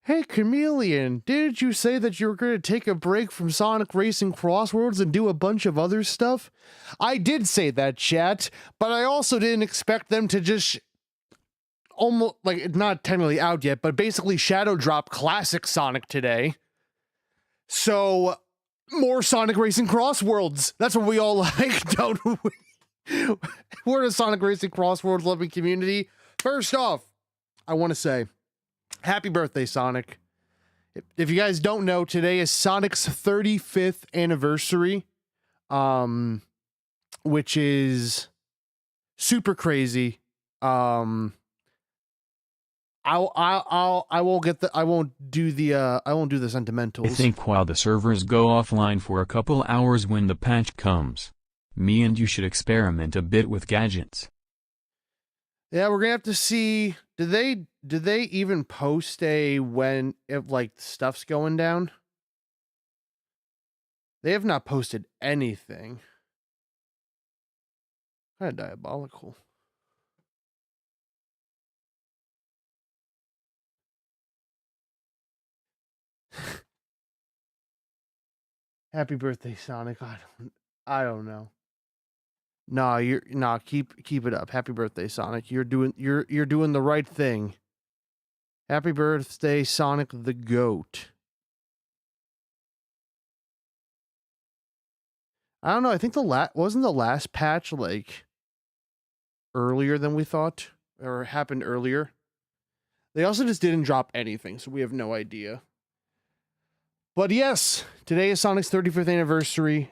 Hey, Chameleon, didn't you say that you were going to take a break from Sonic Racing Crossworlds and do a bunch of other stuff? I did say that, chat, but I also didn't expect them to just almost, like, it's not technically out yet, but basically shadow drop Classic Sonic today. So, more Sonic Racing Crossworlds. That's what we all like, don't we? We're a Sonic Racing Crossworlds loving community. First off, I want to say, happy birthday, Sonic. If you guys don't know, today is Sonic's 35th anniversary, which is super crazy. I won't do the sentimentals. I think while the servers go offline for a couple hours when the patch comes, me and you should experiment a bit with gadgets. Yeah, we're gonna have to see. Did they even post if like stuff's going down? They have not posted anything. Kind of diabolical. Happy birthday, Sonic. I don't know. Keep it up. Happy birthday, Sonic. You're doing the right thing. Happy birthday, Sonic the Goat. I don't know. I think wasn't the last patch like earlier than we thought, or happened earlier. They also just didn't drop anything, so we have no idea. But yes, today is Sonic's 35th anniversary.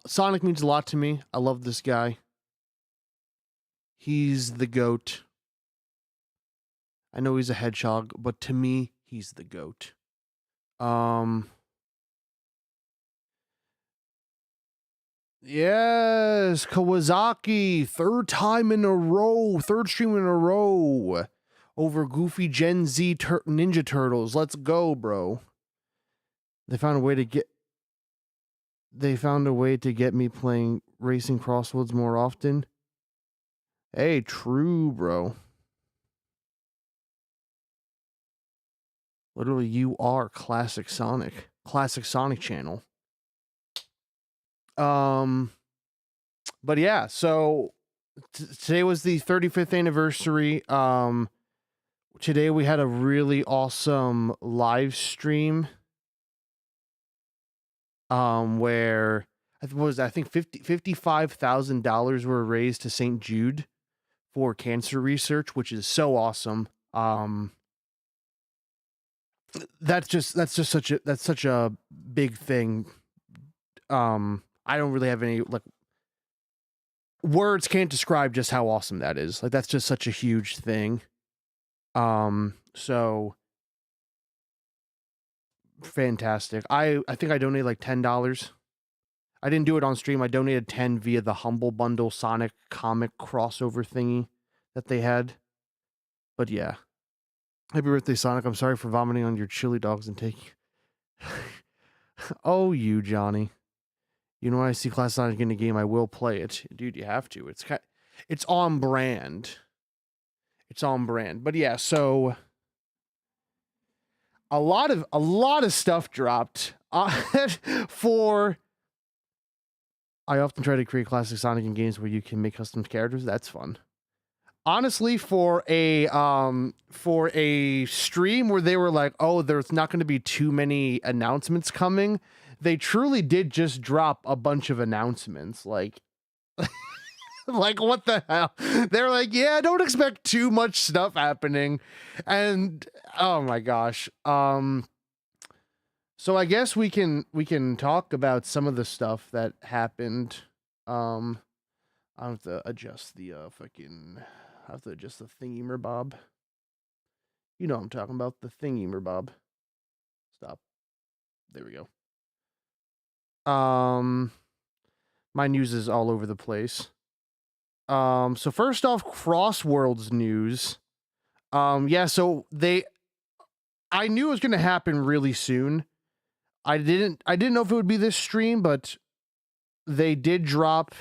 Sonic means a lot to me. I love this guy. He's the GOAT. I know he's a hedgehog, but to me, he's the GOAT. Yes, Kawasaki, third stream in a row over Goofy Gen Z Ninja Turtles. Let's go, bro. They found a way to get me playing Racing Crossworlds more often. Hey, true, bro. Literally, you are Classic Sonic channel. But yeah, so today was the 35th anniversary. Today we had a really awesome live stream. Where I think $55,000 were raised to St. Jude for cancer research, which is so awesome. That's just such a big thing. I don't really have any words can't describe just how awesome that is. Like, that's just such a huge thing. So fantastic. I think I donated like $10. I didn't do it on stream. I donated 10 via the Humble Bundle Sonic comic crossover thingy that they had. But yeah. Happy birthday, Sonic. I'm sorry for vomiting on your chili dogs and taking... Oh, you, Johnny. You know, when I see Class Sonic in a game, I will play it. Dude, you have to. It's on brand. It's on brand. But yeah, so... A lot of stuff dropped for... I often try to create classic Sonic in games where you can make custom characters. That's fun. Honestly, for a stream where they were like, oh, there's not going to be too many announcements coming, they truly did just drop a bunch of announcements. Like, like, what the hell? They're like, yeah, don't expect too much stuff happening. And oh my gosh. So I guess we can talk about some of the stuff that happened. I have to adjust the I have to adjust the thingy-mer-bob. You know what I'm talking about, the thingy-mer-bob. Stop. There we go. My news is all over the place. So first off, Crossworlds news. Yeah, so I knew it was gonna happen really soon. I didn't know if it would be this stream, but they did drop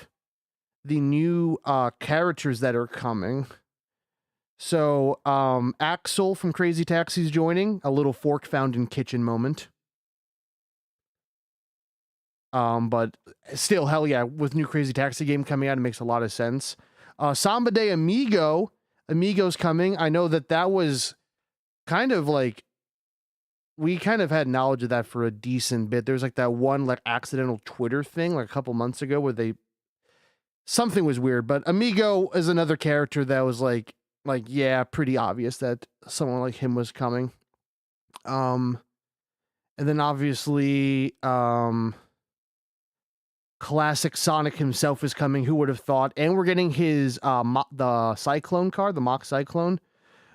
the new characters that are coming. So, Axel from Crazy Taxi's joining. A little fork found in kitchen moment. But still, hell yeah, with new Crazy Taxi game coming out, it makes a lot of sense. Samba de Amigo's coming. I know that was kind of like, we kind of had knowledge of that for a decent bit. There's like that one like accidental Twitter thing like a couple months ago where something was weird, but Amigo is another character that was like, yeah, pretty obvious that someone like him was coming. And then obviously, classic Sonic himself is coming. Who would have thought? And we're getting his the Cyclone car, the Mach Cyclone,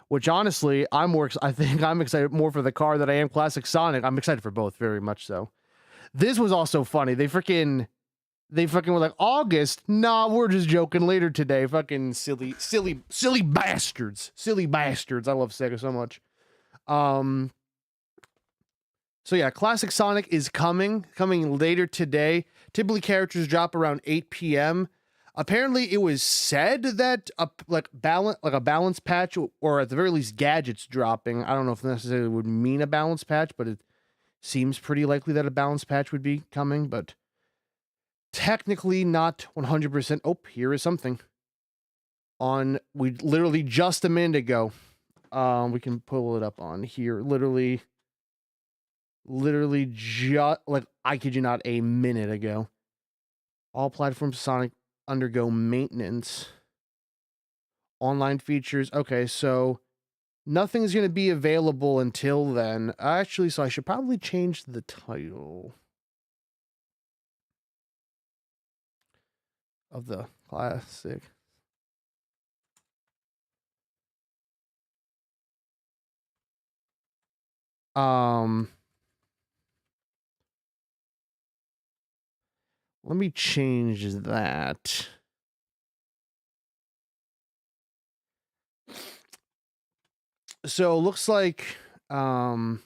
which honestly, I think I'm excited more for the car than I am classic Sonic. I'm excited for both, very much so. This was also funny. They fucking were like, August? Nah, we're just joking. Later today. Fucking silly bastards. Silly bastards. I love Sega so much. So yeah, classic Sonic is coming later today. Typically characters drop around 8 p.m. Apparently it was said that a balance patch, or at the very least gadgets dropping. I don't know if necessarily would mean a balance patch, but it seems pretty likely that a balance patch would be coming, but technically not 100%. Oh, here is something. We literally just a minute ago. We can pull it up on here. Literally just, like, I kid you not, a minute ago. All platforms Sonic undergo maintenance. Online features. Okay, so nothing's going to be available until then. Actually, so I should probably change the title of the classic. Let me change that. So it looks like, it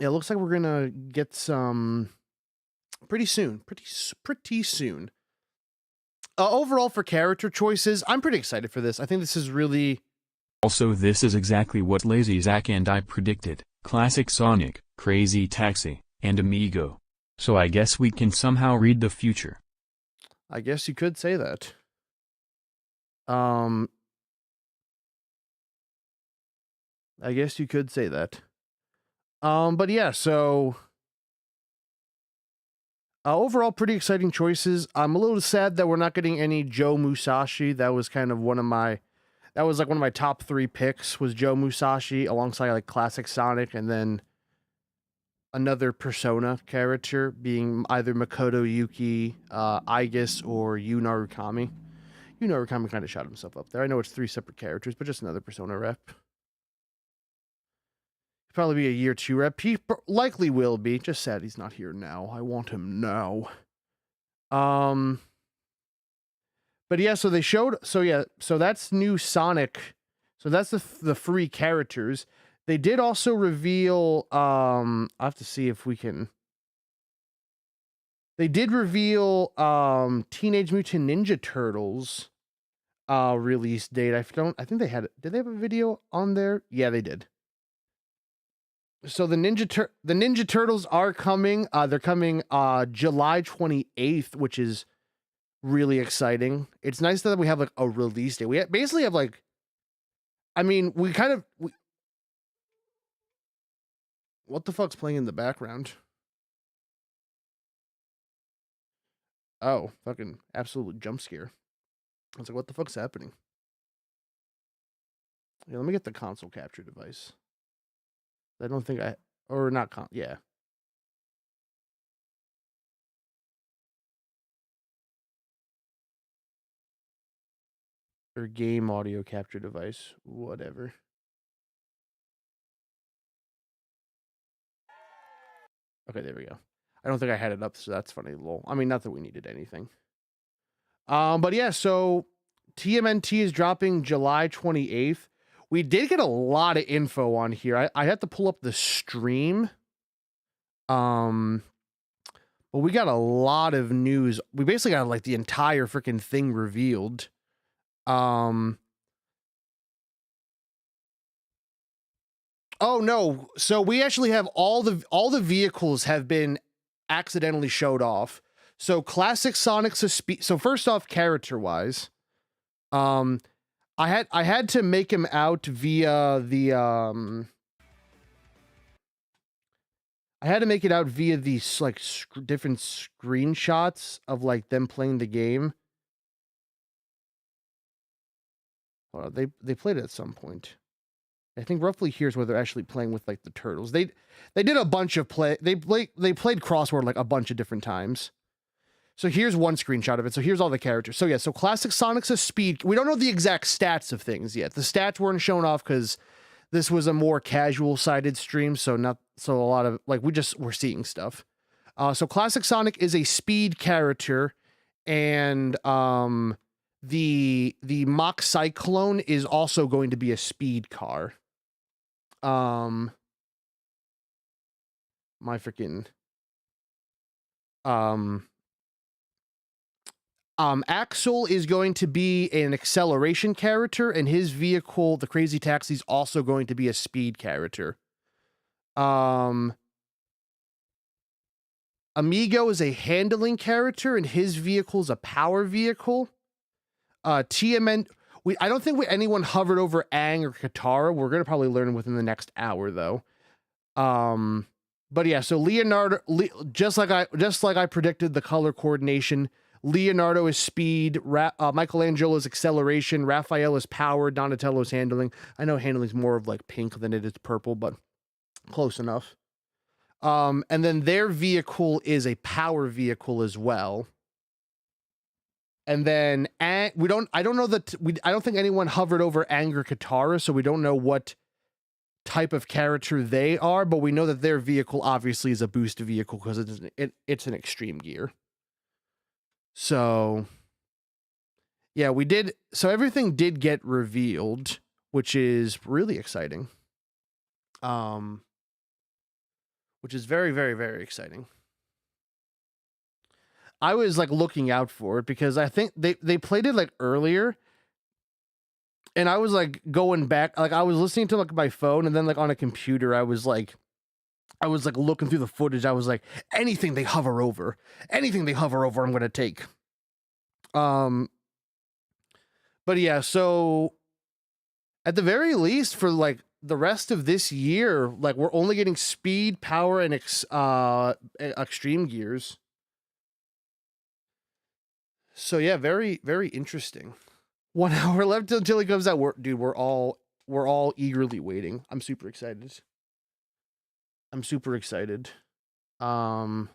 looks like we're gonna get some pretty soon. Pretty soon. Overall, for character choices, I'm pretty excited for this. I think this is really... Also, this is exactly what Lazy Zach and I predicted. Classic Sonic, Crazy Taxi, and Amigo. So I guess we can somehow read the future. I guess you could say that. I guess you could say that. But yeah, so... overall, pretty exciting choices. I'm a little sad that we're not getting any Joe Musashi. That was kind of one of my top 3 picks, was Joe Musashi alongside like classic Sonic, and then another Persona character being either Makoto Yuki, Aigis, or Yu Narukami. Yu Narukami kind of shot himself up there. I know it's 3 separate characters, but just another Persona rep. Probably be a year 2 rep. He likely will be. Just sad he's not here now. I want him now. But yeah, so they showed, so that's new Sonic. So that's the free characters. They did also reveal, I have to see if we can. They did reveal Teenage Mutant Ninja Turtles release date. I think they had, did they have a video on there? Yeah, they did. So the Ninja Turtles are coming. They're coming July 28th, which is really exciting. It's nice that we have like a release date. We basically have like, I mean, what the fuck's playing in the background? Oh, fucking absolute jump scare. I was like, what the fuck's happening? Yeah, let me get the console capture device. I don't think yeah. Or game audio capture device, whatever. Okay, there we go. I don't think I had it up, so that's funny. Lol. I mean, not that we needed anything. But yeah, so TMNT is dropping July 28th. We did get a lot of info on here. I had to pull up the stream. But we got a lot of news. We basically got like the entire freaking thing revealed. Oh no, so we actually have all the vehicles have been accidentally showed off. So classic Sonic's a speed. So first off, character wise, I had to make him out via the I had to make it out via these like different screenshots of like them playing the game. They played it at some point. I think roughly here's where they're actually playing with like the turtles. They did a bunch of they played Crossword like a bunch of different times. So here's one screenshot of it. So here's all the characters. So yeah, so classic Sonic's a speed. We don't know the exact stats of things yet. The stats weren't shown off because this was a more casual sided stream. So a lot of like we're seeing stuff. So classic Sonic is a speed character, and the Mach Cyclone is also going to be a speed car. My freaking Axel is going to be an acceleration character, and his vehicle, the Crazy Taxi, is also going to be a speed character. Amigo is a handling character, and his vehicle is a power vehicle. TMN, I don't think anyone hovered over Aang or Katara. We're gonna probably learn within the next hour, though. But yeah, so Leonardo, just like I predicted, the color coordination. Leonardo is speed, Michelangelo is acceleration, Raphael is power, Donatello is handling. I know handling is more of like pink than it is purple, but close enough. And then their vehicle is a power vehicle as well. And then I don't think anyone hovered over Aang or Katara, so we don't know what type of character they are, but we know that their vehicle obviously is a boost vehicle because it's an extreme gear. So yeah, everything did get revealed, which is really exciting. Which is very, very, very exciting. I was like looking out for it because I think they played it like earlier, and I was like going back, like I was listening to like my phone, and then like on a computer, I was like looking through the footage. I was like, anything they hover over, I'm gonna take. But yeah, so at the very least, for like the rest of this year, like we're only getting speed, power, and extreme gears. So yeah, very, very interesting. 1 hour left until he comes out. We're all eagerly waiting. I'm super excited. But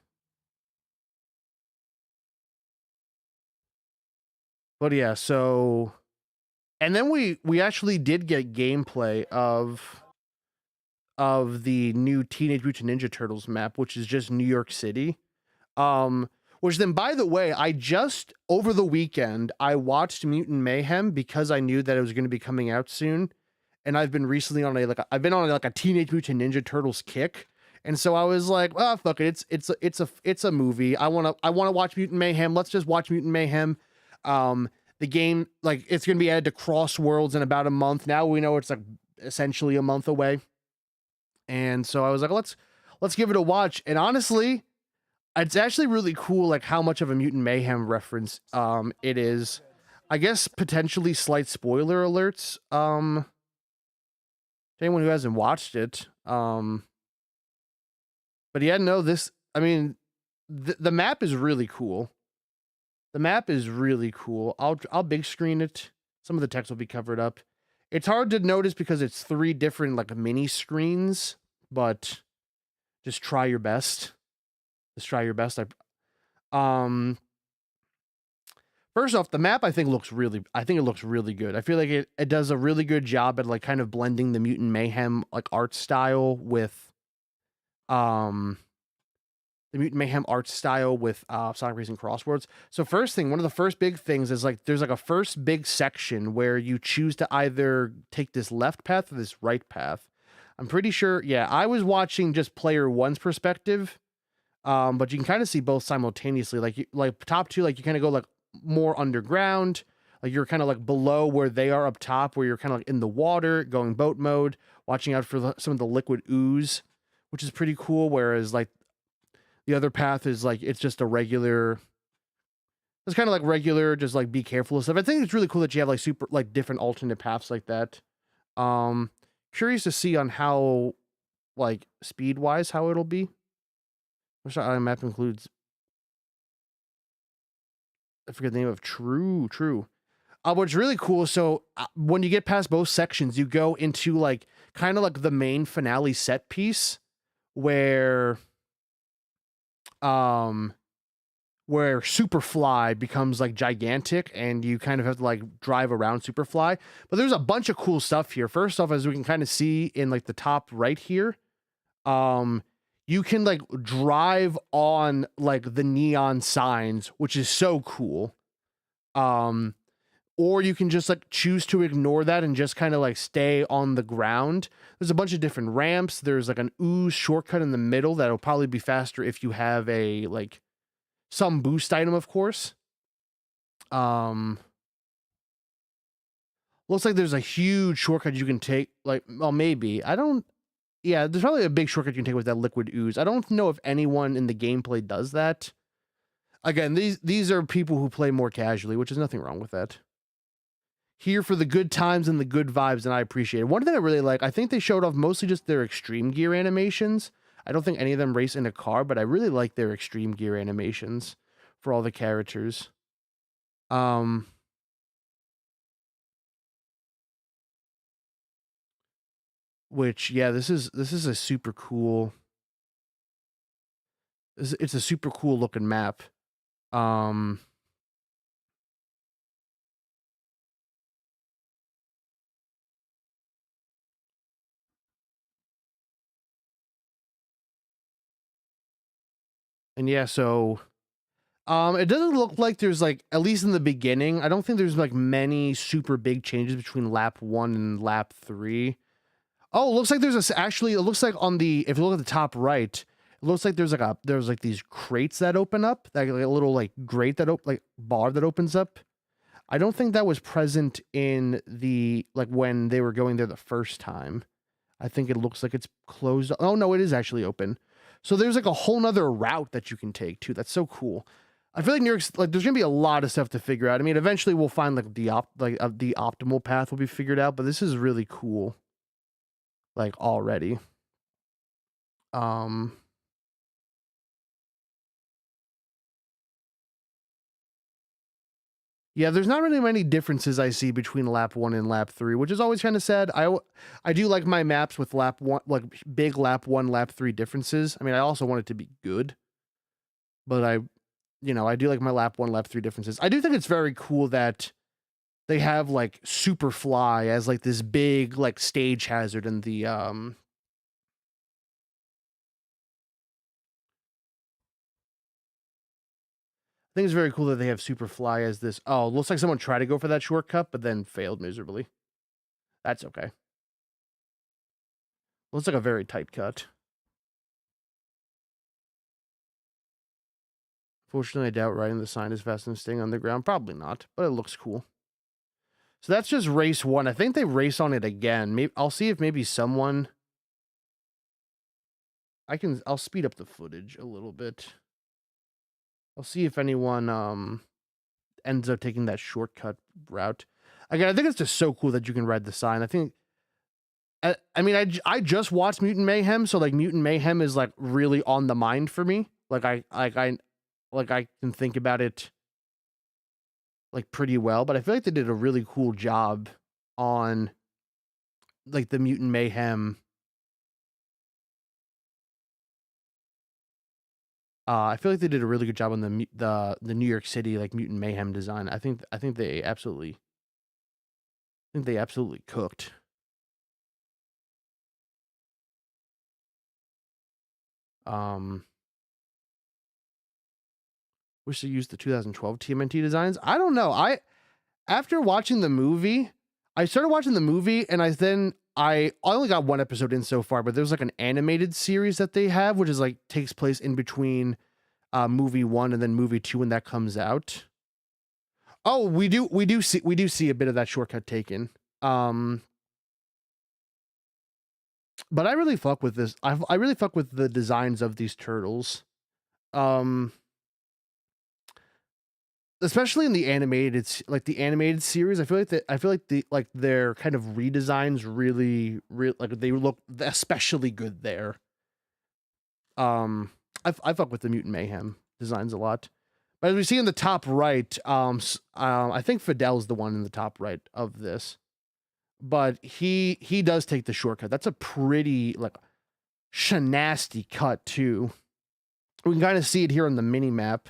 yeah, so, and then we actually did get gameplay of the new Teenage Mutant Ninja Turtles map, which is just New York City. Which then, by the way, I just over the weekend I watched Mutant Mayhem because I knew that it was going to be coming out soon, and I've been recently on a Teenage Mutant Ninja Turtles kick, and so I was like, oh fuck it, it's a movie. I want to watch Mutant Mayhem. Let's just watch Mutant Mayhem. The game, like, it's going to be added to Crossworlds in about a month. Now we know it's like essentially a month away, and so I was like, let's give it a watch. And honestly, it's actually really cool, like how much of a Mutant Mayhem reference it is. I guess potentially slight spoiler alerts. To anyone who hasn't watched it. But yeah, no, this. I mean, the map is really cool. The map is really cool. I'll big screen it. Some of the text will be covered up. It's hard to notice because it's 3 different like mini screens, but just try your best. First off, the map I think it looks really good. I feel like it does a really good job at like kind of blending the Mutant Mayhem like art style with Sonic Racing Crossworlds. So first thing, one of the first big things is like there's like a first big section where you choose to either take this left path or this right path. I'm pretty sure, yeah, I was watching just player 1's perspective. But you can kind of see both simultaneously. Like top two, like you kind of go like more underground, like you're kind of like below where they are up top, where you're kind of like in the water, going boat mode, watching out for some of the liquid ooze, which is pretty cool. Whereas like the other path is like it's just a regular. It's kind of like regular, just like be careful and stuff. I think it's really cool that you have like super like different alternate paths like that. Um, Curious to see on how like speed wise how it'll be. Which map includes, I forget the name of True. What's really cool, so when you get past both sections, you go into like kind of like the main finale set piece where where Superfly becomes like gigantic and you kind of have to like drive around Superfly. But there's a bunch of cool stuff here. First off, as we can kind of see in like the top right here, you can like drive on like the neon signs, which is so cool. Or you can just like choose to ignore that and just kind of like stay on the ground. There's a bunch of different ramps. There's like an ooze shortcut in the middle that'll probably be faster if you have a like some boost item, of course. Looks like there's a huge shortcut you can take. Like, well, maybe I don't. Yeah, there's probably a big shortcut you can take with that liquid ooze. I don't know if anyone in the gameplay does that. Again, these are people who play more casually, which is nothing wrong with that. Here for the good times and the good vibes, and I appreciate it. One thing I really like, I think they showed off mostly just their extreme gear animations. I don't think any of them race in a car, but I really like their extreme gear animations for all the characters. Which, yeah, this is a super cool. It's a super cool looking map. And yeah, so it doesn't look like there's like, at least in the beginning, I don't think there's like many super big changes between lap 1 and lap 3. Oh, it looks like there's actually, it looks like on the, if you look at the top right, it looks like there's like these crates that open up, like a little like grate that like bar that opens up. I don't think that was present in the, like when they were going there the first time. I think it looks like it's closed. Oh no, it is actually open. So there's like a whole nother route that you can take too. That's so cool. I feel like New York's like there's gonna be a lot of stuff to figure out. I mean, eventually we'll find like the optimal path will be figured out, but this is really cool. Like already. Yeah, there's not really many differences I see between lap 1 and lap 3, which is always kind of sad. I do like my maps with lap 1, like big lap 1, lap 3 differences. I mean, I also want it to be good, but I do like my lap 1, lap 3 differences. I do think it's very cool that they have like Superfly as like this big like stage hazard in the I think it's very cool that they have Superfly as this. Oh, looks like someone tried to go for that shortcut, but then failed miserably. That's okay. Looks like a very tight cut. Fortunately, I doubt riding the sign is faster than staying on the ground. Probably not, but it looks cool. So that's just race 1. I think they race on it again. Maybe I'll see if maybe someone. I'll speed up the footage a little bit. I'll see if anyone ends up taking that shortcut route. Again, I think it's just so cool that you can ride the sign. I think. I mean, I just watched Mutant Mayhem, so like Mutant Mayhem is like really on the mind for me. Like I can think about it like pretty well, but I feel like they did a really cool job on like the Mutant Mayhem. I feel like they did a really good job on the New York City like Mutant Mayhem design. I think they absolutely cooked. Wish they used the 2012 TMNT designs. I don't know. After watching the movie, I started watching the movie, and I only got one episode in so far, but there's like an animated series that they have, which is like takes place in between movie 1 and then movie 2 when that comes out. Oh, we do see a bit of that shortcut taken. But I really fuck with this. I really fuck with the designs of these turtles. Especially in the animated series. I feel like their kind of redesigns really like they look especially good there. I fuck with the Mutant Mayhem designs a lot. But as we see in the top right, I think Fidel's the one in the top right of this. But he does take the shortcut. That's a pretty like nasty cut too. We can kind of see it here on the mini map.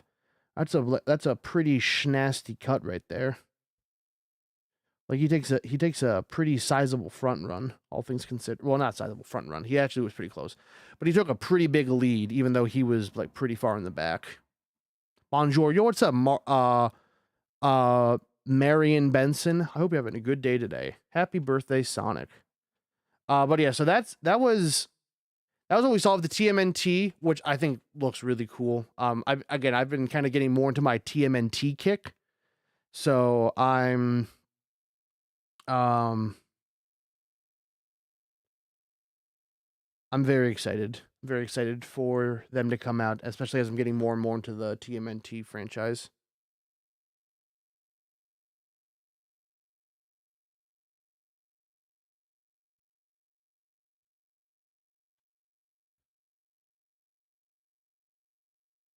That's a pretty nasty cut right there. Like he takes a pretty sizable front run, all things considered. Well, not sizable front run. He actually was pretty close, but he took a pretty big lead, even though he was like pretty far in the back. Bonjour, yo, what's up, Marion Benson? I hope you're having a good day today. Happy birthday, Sonic. But yeah, so that was what we saw of the TMNT, which I think looks really cool. I've been kind of getting more into my TMNT kick, so I'm very excited. Very excited for them to come out, especially as I'm getting more and more into the TMNT franchise.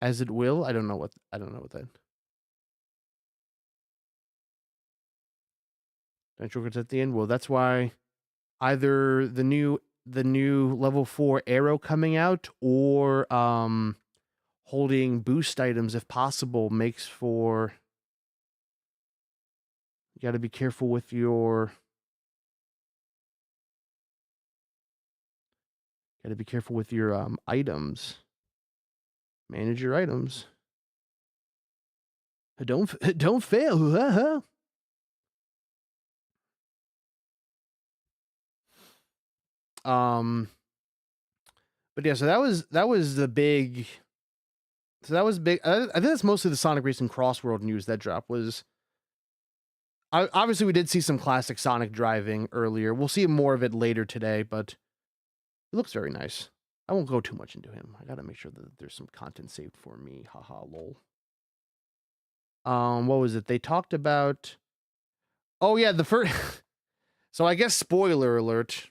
As it will, I don't know what that. Shortcuts at the end. Well, that's why either the new level 4 arrow coming out or holding boost items if possible makes for. You got to be careful with your. Got to be careful with your items. Manage your items. Don't fail. But yeah, so that was the big. So that was big. I think that's mostly the Sonic Racing Crossworld news that dropped. Obviously we did see some classic Sonic driving earlier. We'll see more of it later today, but it looks very nice. I won't go too much into him. I gotta make sure that there's some content saved for me. Haha, lol. What was it? They talked about. Oh yeah, the first. So I guess spoiler alert.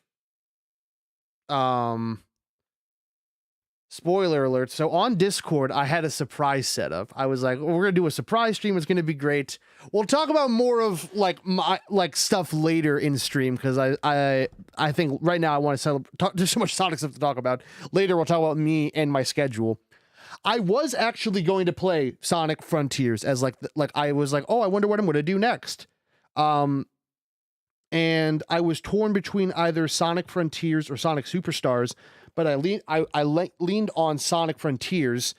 Spoiler alert. So on Discord, I had a surprise setup. I was like, we're gonna do a surprise stream. It's gonna be great. We'll talk about more of like my stuff later in stream because I think right now I want to there's so much Sonic stuff to talk about. Later we'll talk about me and my schedule. I was actually going to play Sonic Frontiers as like I was like, oh, I wonder what I'm gonna do next. And I was torn between either Sonic Frontiers or Sonic Superstars, but I leaned on Sonic Frontiers,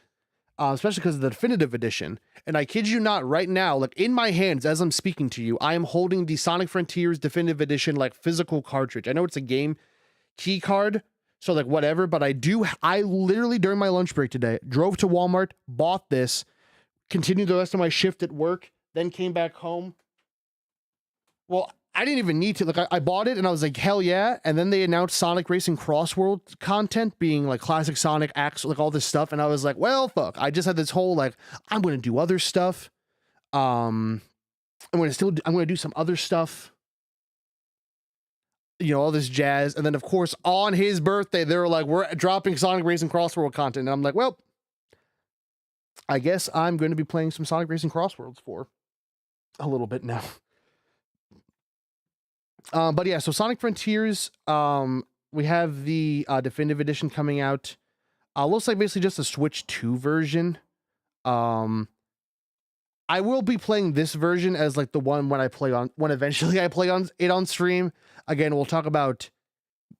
especially because of the definitive edition. And I kid you not, right now, like in my hands as I'm speaking to you, I am holding the Sonic Frontiers definitive edition like physical cartridge. I know it's a game key card, so like whatever, but I literally during my lunch break today drove to Walmart, bought this, continued the rest of my shift at work, then came back home. Well, I didn't even need to. Like, I bought it and I was like, hell yeah. And then they announced Sonic Racing Crossworld content being like classic Sonic acts, like all this stuff. And I was like, well, fuck. I just had this whole like, I'm going to do other stuff. I'm going to do some other stuff. You know, all this jazz. And then, of course, on his birthday, they were like, we're dropping Sonic Racing Crossworld content. And I'm like, well, I guess I'm going to be playing some Sonic Racing Crossworlds for a little bit now. But yeah, so Sonic Frontiers, we have the definitive edition coming out. Looks like basically just a Switch 2 version. I will be playing this version as like the one when eventually I play on it on stream. Again, we'll talk about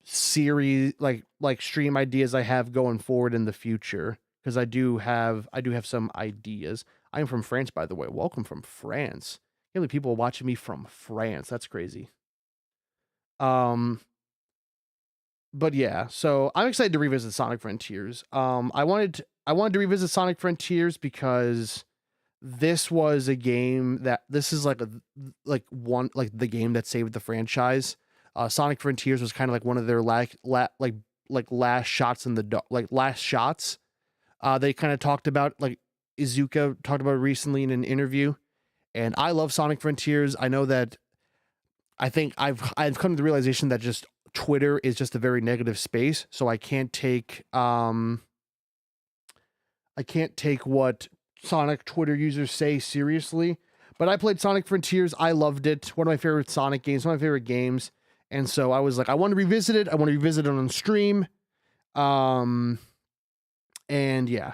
series like stream ideas I have going forward in the future because I do have some ideas. I am from France, by the way. Welcome from France. Really, people watching me from France. That's crazy. But yeah, so I'm excited to revisit Sonic Frontiers. I wanted to revisit Sonic Frontiers because this was a game that this is like the game that saved the franchise. Sonic Frontiers was kind of like one of their last shots in the last shots. They kind of talked about like Izuka talked about recently in an interview, and I love Sonic Frontiers. I know that I think I've come to the realization that just Twitter is just a very negative space, so I can't take what Sonic Twitter users say seriously. But I played Sonic Frontiers. I loved it. One of my favorite Sonic games, one of my favorite games. And so I was like, I want to revisit it. I want to revisit it on stream. And yeah.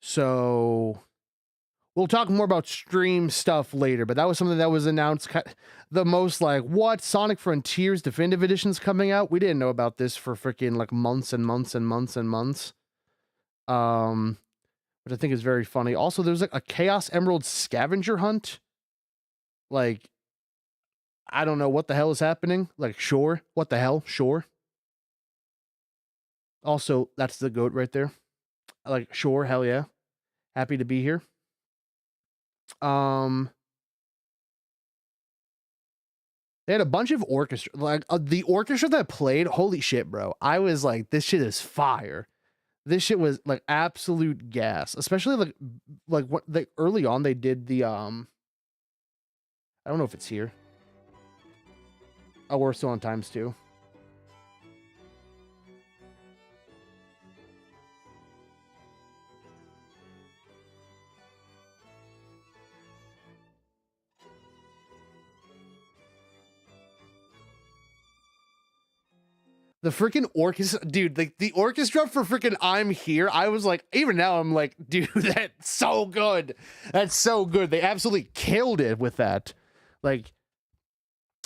So we'll talk more about stream stuff later, but that was something that was announced. The most like, what? Sonic Frontiers Definitive Edition's coming out? We didn't know about this for freaking like months and months and months and months. Which I think is very funny. Also, there's like a Chaos Emerald scavenger hunt. Like, I don't know what the hell is happening. Like, sure. What the hell? Sure. Also, that's the goat right there. Like, sure, hell yeah. Happy to be here. They had a bunch of orchestra. Like, the orchestra that played, holy shit, bro. I was like, this shit is fire. This shit was like absolute gas, especially like what they early on they did the I don't know if it's here. Oh, we're still on times 2. The freaking orchestra, dude, like the orchestra for freaking I'm Here. I was like, even now I'm like, dude, that's so good. That's so good. They absolutely killed it with that. Like,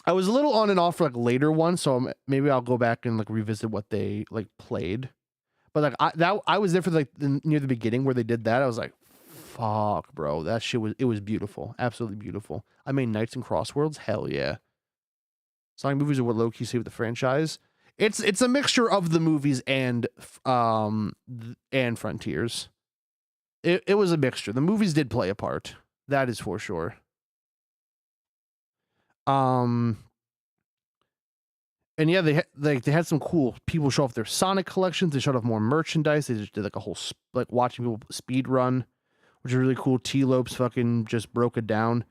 I was a little on and off for like later ones, so maybe I'll go back and like revisit what they like played. But like I was there for like near the beginning where they did that. I was like, fuck, bro, that shit was beautiful, absolutely beautiful. I mean, Knights and Crossworlds, hell yeah. Sonic movies are what low key saved the franchise. It's a mixture of the movies and Frontiers. It was a mixture. The movies did play a part. That is for sure. And yeah, they had some cool people show off their Sonic collections. They showed off more merchandise. They just did like a whole like watching people speed run, which is really cool. T-Lopes fucking just broke it down.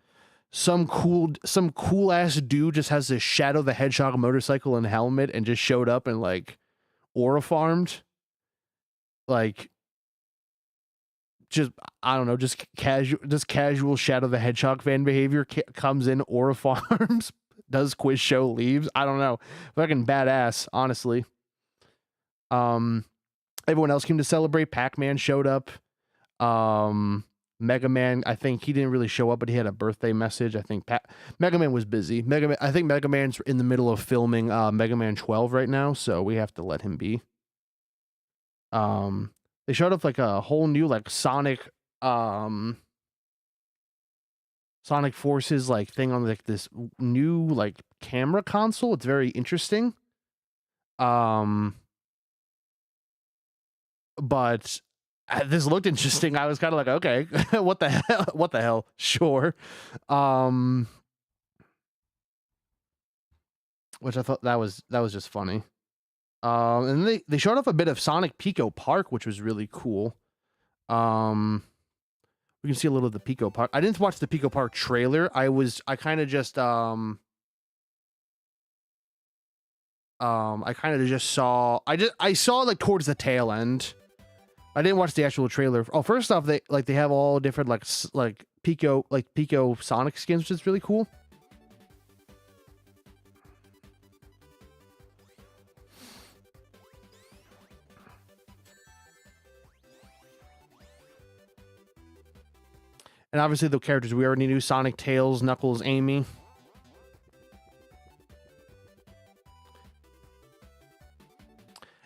Some cool ass dude just has this Shadow the Hedgehog motorcycle and helmet and just showed up and like aura farmed. Like, just I don't know, just casual Shadow the Hedgehog fan behavior. Comes in, aura farms, does quiz show, leaves. I don't know, fucking badass, honestly. Everyone else came to celebrate. Pac-Man showed up. Mega Man, I think he didn't really show up, but he had a birthday message. I think Mega Man was busy. I think Mega Man's in the middle of filming Mega Man 12 right now, so we have to let him be. They showed up like a whole new like Sonic Forces like thing on like this new like camera console. It's very interesting. But this looked interesting. I was kind of like, okay, what the hell? What the hell? Sure. Which I thought that was just funny. And they showed off a bit of Sonic Pico Park, which was really cool. We can see a little of the Pico Park. I didn't watch the Pico Park trailer. I kind of just saw. I saw like towards the tail end. I didn't watch the actual trailer. Oh, first off, they have all different like Pico Sonic skins, which is really cool. And obviously the characters we already knew: Sonic, Tails, Knuckles, Amy.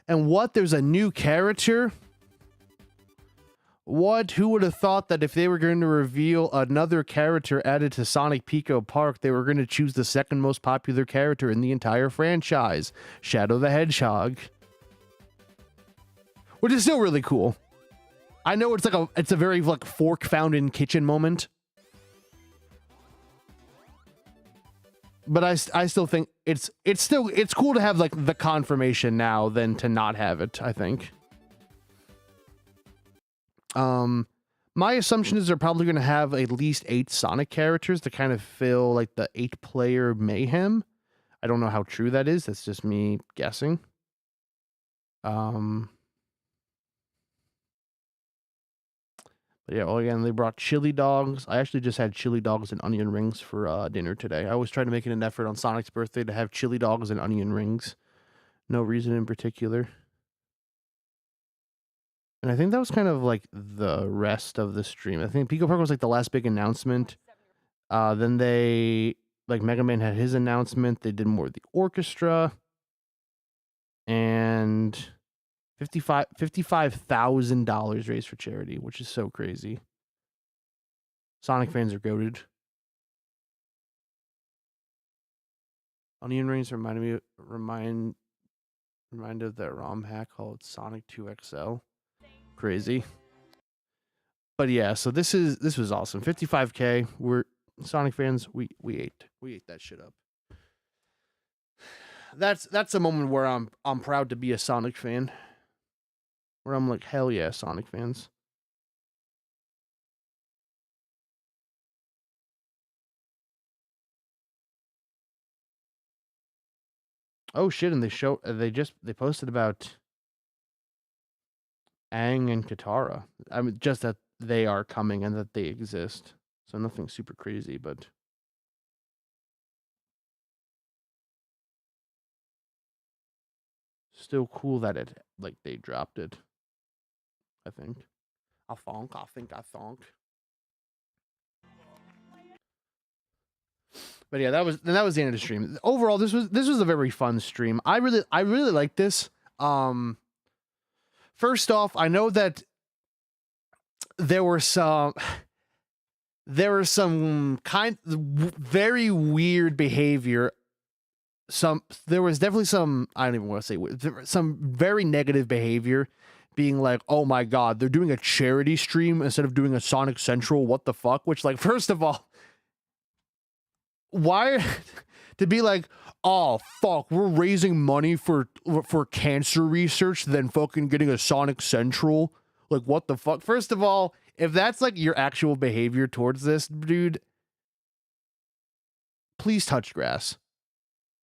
And what? There's a new character? What? Who would have thought that if they were going to reveal another character added to Sonic Pico Park, they were going to choose the second most popular character in the entire franchise, Shadow the Hedgehog. Which is still really cool. I know it's like it's a very like fork found in kitchen moment. But I still think it's cool to have like the confirmation now than to not have it, I think. My assumption is they're probably going to have at least 8 Sonic characters to kind of fill like the 8-player mayhem. I don't know how true that is. That's just me guessing. But yeah, well, again, they brought chili dogs. I actually just had chili dogs and onion rings for dinner today. I always try to make it an effort on Sonic's birthday to have chili dogs and onion rings. No reason in particular. And I think that was kind of like the rest of the stream. I think Pico Park was like the last big announcement. Then they, like Mega Man had his announcement. They did more of the orchestra. And $55,000 raised for charity, which is so crazy. Sonic fans are goated. Onion rings reminded of that ROM hack called Sonic 2XL. Crazy. But yeah, so this was awesome. 55K. We're Sonic fans. We ate that shit up. That's a moment where I'm proud to be a Sonic fan. Where I'm like, hell yeah, Sonic fans. Oh shit, and they posted about Aang and Katara. I mean, just that they are coming and that they exist. So nothing super crazy, but still cool that they dropped it. I think. I think. But yeah, that was the end of the stream. Overall, this was a very fun stream. I really like this. First off, I know that there were some very weird behavior. There was definitely some, I don't even want to say weird, some very negative behavior, being like, oh my god, they're doing a charity stream instead of doing a Sonic Central. What the fuck? Which, like, first of all, why to be like, oh fuck, we're raising money for cancer research, then fucking getting a Sonic Central? Like, what the fuck? First of all, if that's like your actual behavior towards this, dude, please touch grass.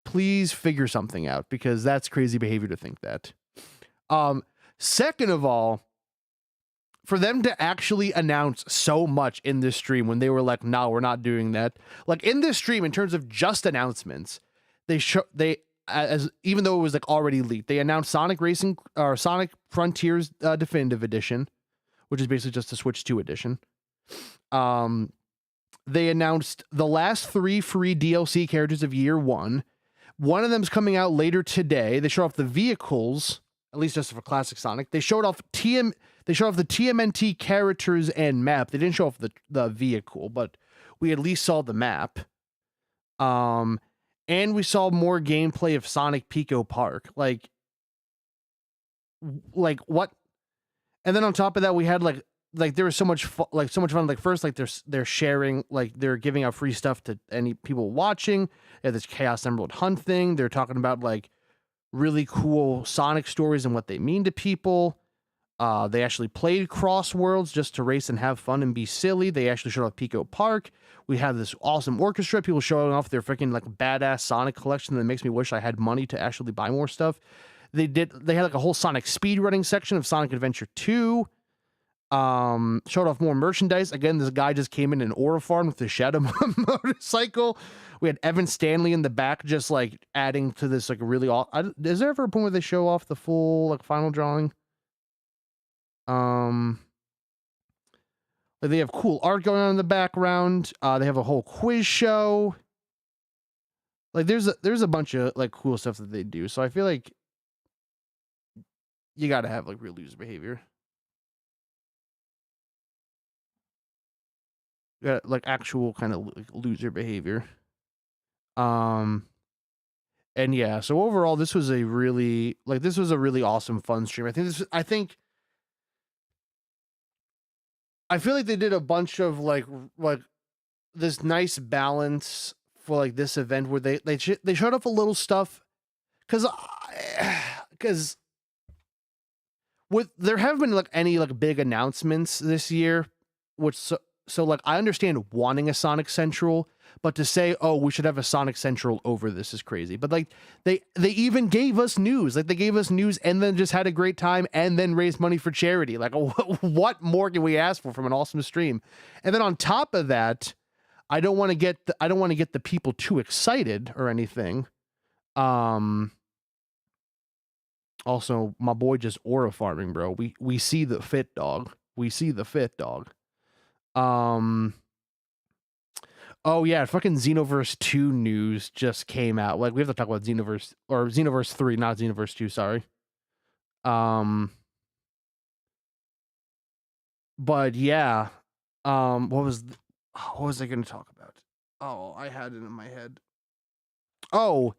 Please figure something out, because that's crazy behavior to think that. Second of all, for them to actually announce so much in this stream when they were like, no, we're not doing that. Like, in this stream, in terms of just announcements, even though it was like already leaked, they announced Sonic Racing or Sonic Frontiers Definitive Edition, which is basically just a Switch 2 edition. They announced the last 3 free DLC characters of Year 1. One of them's coming out later today. They show off the vehicles, at least just for Classic Sonic. They showed off the TMNT characters and map. They didn't show off the vehicle, but we at least saw the map. And we saw more gameplay of Sonic Pico Park. Like what? And then on top of that, we had like there was so much fun. Like, first, like they're sharing, like they're giving out free stuff to any people watching. They had this Chaos Emerald Hunt thing. They're talking about like really cool Sonic stories and what they mean to people. They actually played Crossworlds just to race and have fun and be silly. They actually showed off Pico Park. We had this awesome orchestra. People showing off their freaking like badass Sonic collection that makes me wish I had money to actually buy more stuff. They had like a whole Sonic speedrunning section of Sonic Adventure 2. Showed off more merchandise. Again, this guy just came in an Aura farm with the Shadow motorcycle. We had Evan Stanley in the back, just like adding to this like really awesome. Is there ever a point where they show off the full like final drawing? Like, they have cool art going on in the background. They have a whole quiz show. Like, there's a bunch of like cool stuff that they do. So I feel like you gotta have like real user behavior. like actual kind of loser behavior. And yeah, so overall, this was a really awesome, fun stream. I feel like they did a bunch of like this nice balance for like this event where they showed off a little stuff because with there haven't been like any like big announcements this year, which so like I understand wanting a Sonic Central, but to say, oh, we should have a Sonic Central over this is crazy. But like they even gave us news, like they gave us news and then just had a great time and then raised money for charity. Like what more can we ask for from an awesome stream? And then on top of that, I don't want to get the people too excited or anything. Also, my boy just aura farming, bro. We see the fit dog. We see the fit dog. Oh yeah, fucking Xenoverse 2 news just came out. Like we have to talk about Xenoverse 3, not Xenoverse 2, sorry. But yeah. What was I going to talk about? Oh, I had it in my head. Oh,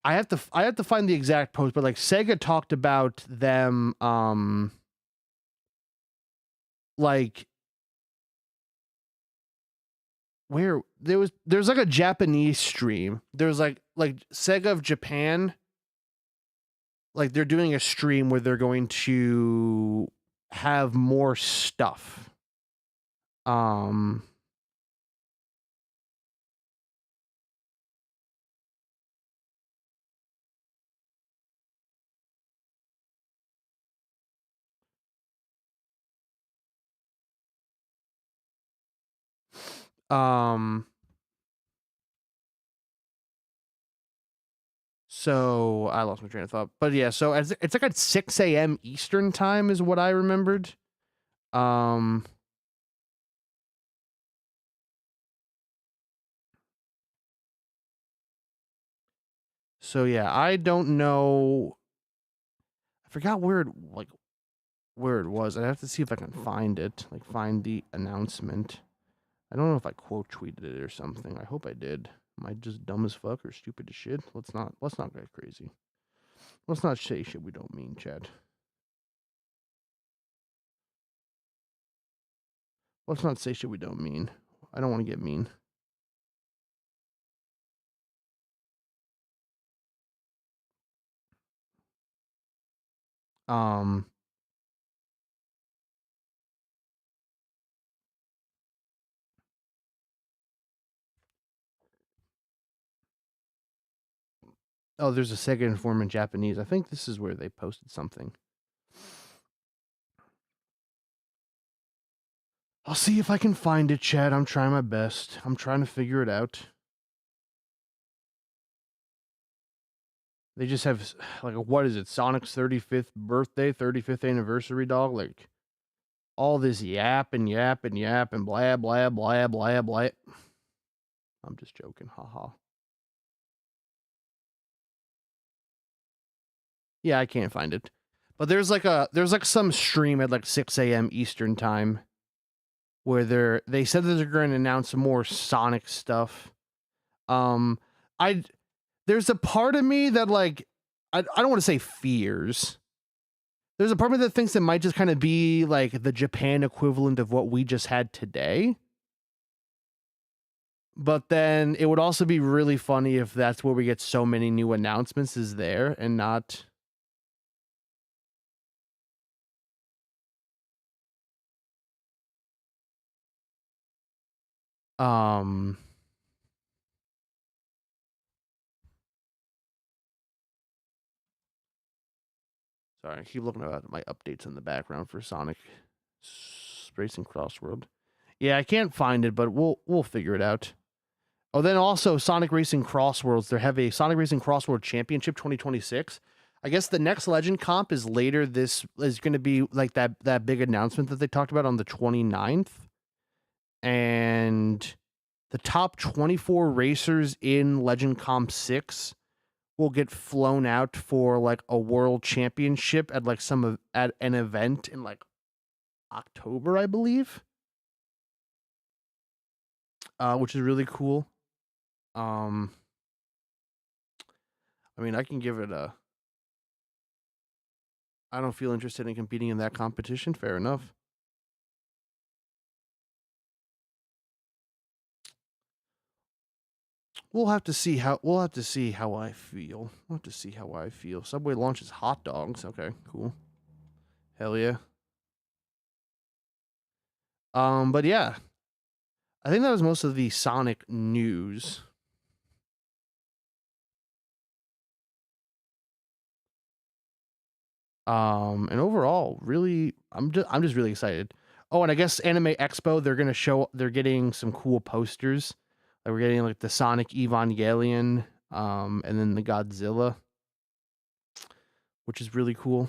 I have to find the exact post, but like Sega talked about them like where there's like a Japanese stream. There's like Sega of Japan, like they're doing a stream where they're going to have more stuff. So I lost my train of thought, but yeah, so it's like at 6 a.m. Eastern time is what I remembered. So yeah, I don't know. I forgot where it was. I have to see if I can find it, like find the announcement. I don't know if I quote tweeted it or something. I hope I did. Am I just dumb as fuck or stupid as shit? Let's not get crazy. Let's not say shit we don't mean, Chad. Let's not say shit we don't mean. I don't want to get mean. Oh, there's a Sega Inform in Japanese. I think this is where they posted something. I'll see if I can find it, Chad. I'm trying my best. I'm trying to figure it out. They just have, like, what is it? Sonic's 35th birthday, 35th anniversary, dog? Like, all this yap and blah, blah, blah, blah, blah. I'm just joking. Haha. Yeah, I can't find it. But there's like some stream at like 6 a.m. Eastern time where they said that they're going to announce more Sonic stuff. There's a part of me that like I don't want to say fears. There's a part of me that thinks it might just kind of be like the Japan equivalent of what we just had today. But then it would also be really funny if that's where we get so many new announcements is there and not sorry, I keep looking at my updates in the background for Sonic Racing Crossworld. Yeah, I can't find it, but we'll figure it out. Oh, then also Sonic Racing Crossworlds. They have a Sonic Racing Crossworld Championship 2026. I guess the next Legend comp is later. This is going to be like that big announcement that they talked about on the 29th. And the top 24 racers in Legend Comp 6 will get flown out for like a world championship at like at an event in like October, I believe. which is really cool. Um, I mean, I can give it a. I don't feel interested in competing in that competition. Fair enough. We'll have to see how I feel. We'll have to see how I feel. Subway launches hot dogs. Okay, cool. Hell yeah. But yeah, I think that was most of the Sonic news. And overall, really, I'm just really excited. Oh, and I guess Anime Expo, they're getting some cool posters. Like we're getting like the Sonic Evangelion, and then the Godzilla, which is really cool.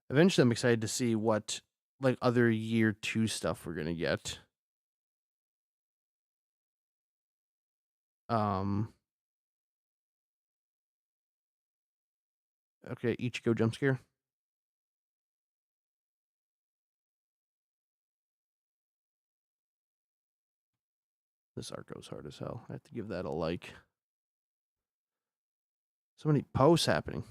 Eventually, I'm excited to see what like other year 2 stuff we're gonna get. Um, okay, Ichigo jump scare. This art goes hard as hell. I have to give that a like. So many posts happening.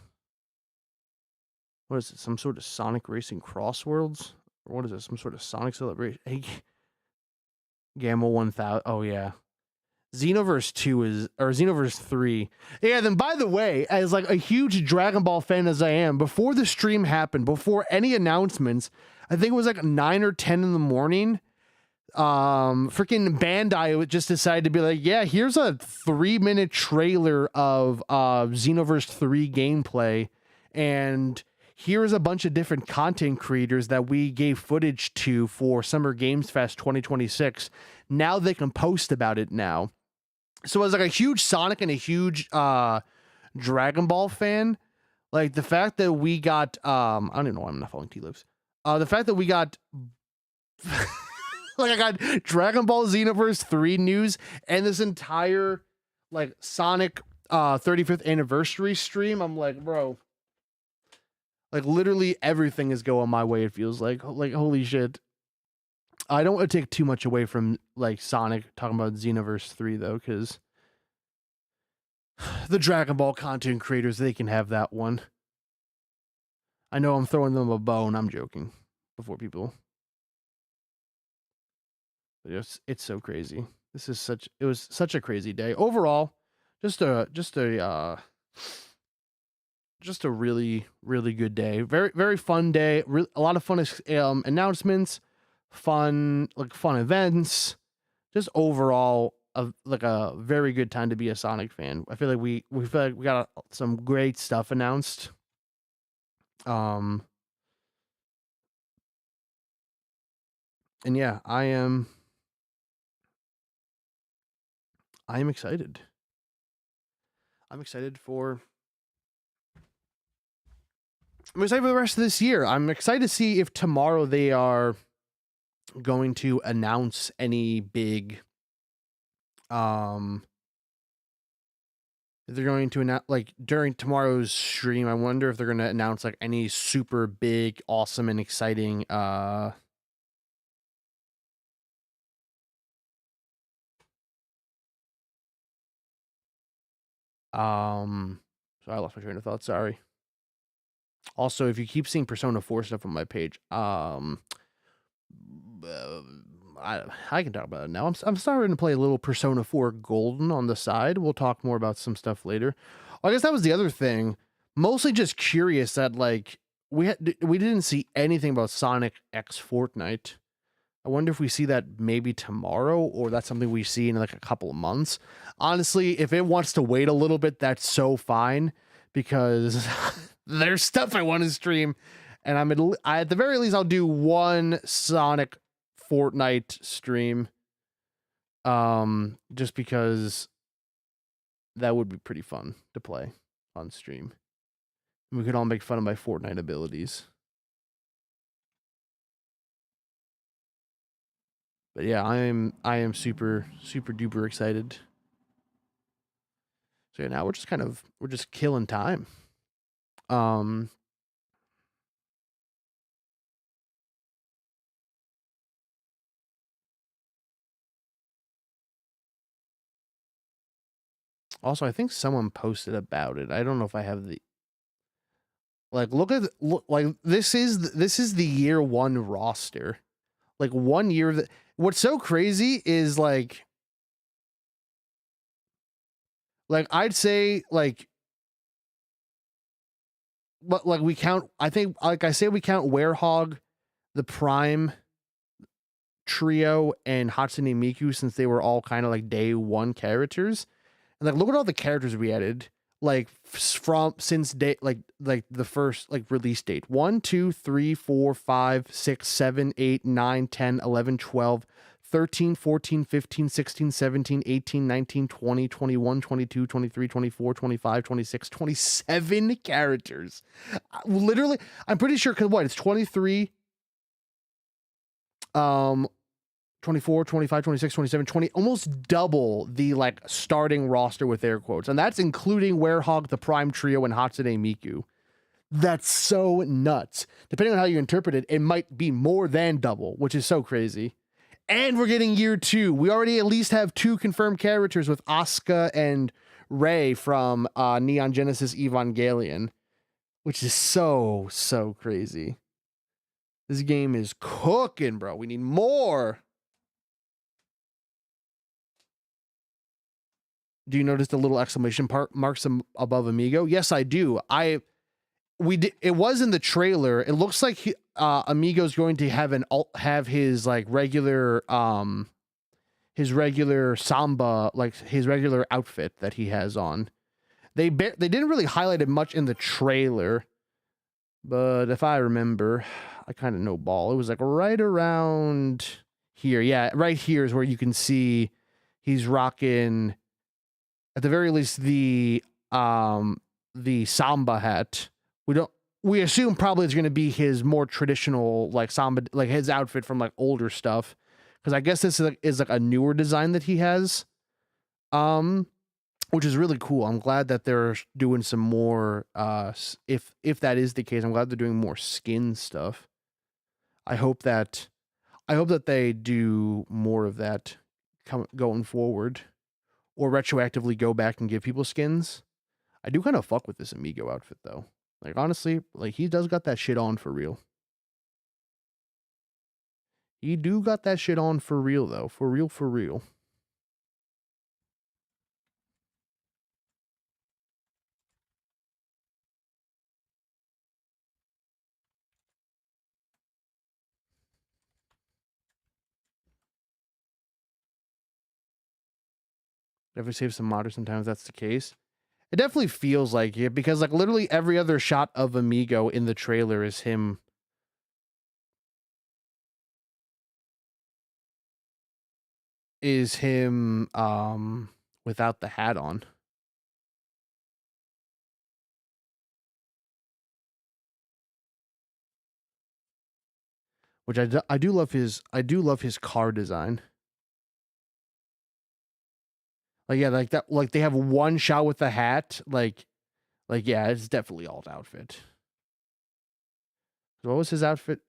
What is it? Some sort of Sonic Racing Crossworlds? Or what is it? Some sort of Sonic celebration? Hey, Gamma 1000. Oh, yeah. Xenoverse 2 is, or Xenoverse 3. Yeah, then by the way, as like a huge Dragon Ball fan as I am, before the stream happened, before any announcements, I think it was like 9 or 10 in the morning, freaking Bandai just decided to be like, yeah, here's a 3-minute trailer of Xenoverse 3 gameplay, and here's a bunch of different content creators that we gave footage to for Summer Games Fest 2026. Now they can post about it now. So as like a huge Sonic and a huge Dragon Ball fan, like the fact that we got I don't even know why I'm not following T-Lips. The fact that we got like I got Dragon Ball Xenoverse 3 news and this entire like Sonic 35th anniversary stream. I'm like, bro, like literally everything is going my way, it feels like holy shit. I don't want to take too much away from like Sonic talking about Xenoverse 3 though, because the Dragon Ball content creators, they can have that one. I know I'm throwing them a bone. I'm joking. Before people, but it's so crazy. It was such a crazy day overall. Just a really really good day. Very very fun day. A lot of fun announcements, fun events. Just overall like a very good time to be a Sonic fan. I feel like we feel like we got some great stuff announced. Um, and yeah, I am excited. I'm excited for I'm excited for the rest of this year. I'm excited to see if tomorrow they are going to announce any big they're going to announce like during tomorrow's stream. I wonder if they're going to announce like any super big, awesome and exciting so I lost my train of thought, sorry. Also, if you keep seeing Persona 4 stuff on my page, I can talk about it now. I'm starting to play a little Persona 4 Golden on the side. We'll talk more about some stuff later. I guess that was the other thing. Mostly just curious that like we didn't see anything about Sonic X Fortnite. I wonder if we see that maybe tomorrow, or that's something we see in like a couple of months. Honestly, if it wants to wait a little bit, that's so fine, because there's stuff I want to stream, and at the very least I'll do one Sonic Fortnite stream, just because that would be pretty fun to play on stream. We could all make fun of my Fortnite abilities. But yeah, I am super super duper excited. So yeah, now we're just killing time. Um Also, I think someone posted about it. I don't know if I have the like. Look like this is the year one roster. Like 1 year of the, what's so crazy is like I'd say but like we count, I think, like I say, we count Werehog, the Prime trio, and Hatsune Miku, since they were all kind of like day one characters. And like look at all the characters we added, like from since day like the first like release date. 1 2 3 4 5 6 7 8 9 10 11 12 13 14 15 16 17 18 19 20 21 22 23 24 25 26 27 characters. Literally, I'm pretty sure, because what, it's 23, um 24, 25, 26, 27, 20, almost double the like starting roster with air quotes. And that's including Werehog, the Prime Trio, and Hatsune Miku. That's so nuts. Depending on how you interpret it, it might be more than double, which is so crazy. And we're getting year 2. We already at least have 2 confirmed characters with Asuka and Rei from Neon Genesis Evangelion, which is so crazy. This game is cooking, bro. We need more. Do you notice the little exclamation marks above Amigo? Yes, I do. It was in the trailer. It looks like Amigo's going to have his like regular samba, like his regular outfit that he has on. They didn't really highlight it much in the trailer, but if I remember, I kind of know ball. It was like right around here. Yeah, right here is where you can see he's rocking, at the very least, the samba hat. We assume probably it's going to be his more traditional like samba, like his outfit from like older stuff, because I guess this is like a newer design that he has, which is really cool. I'm glad that they're doing some more, if that is the case, I'm glad they're doing more skin stuff. I hope that they do more of that going forward, or retroactively go back and give people skins. I do kind of fuck with this Amigo outfit though. Like honestly, like he does got that shit on for real. He do got that shit on for real though. For real, for real. Definitely save some modders sometimes that's the case. It definitely feels like it, because like literally every other shot of Amigo in the trailer is him without the hat on. Which I do love his car design. Like yeah, like that, like they have one shot with the hat, like yeah, it's definitely alt outfit. What was his outfit?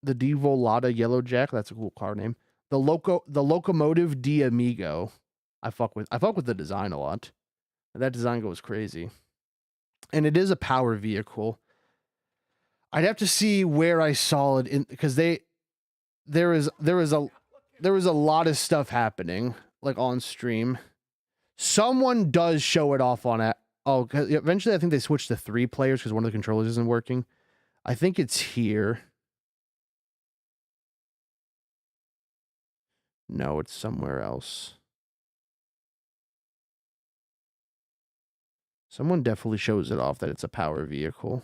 The Divolata Yellow Jack. That's a cool car name. The Locomotive D Amigo. I fuck with the design a lot. That design goes crazy. And it is a power vehicle. I'd have to see where I saw it in, because there was a lot of stuff happening like on stream. Someone does show it off on it. Oh, cause eventually I think they switched to 3 players because one of the controllers isn't working. I think it's here. No, it's somewhere else. Someone definitely shows it off that it's a power vehicle.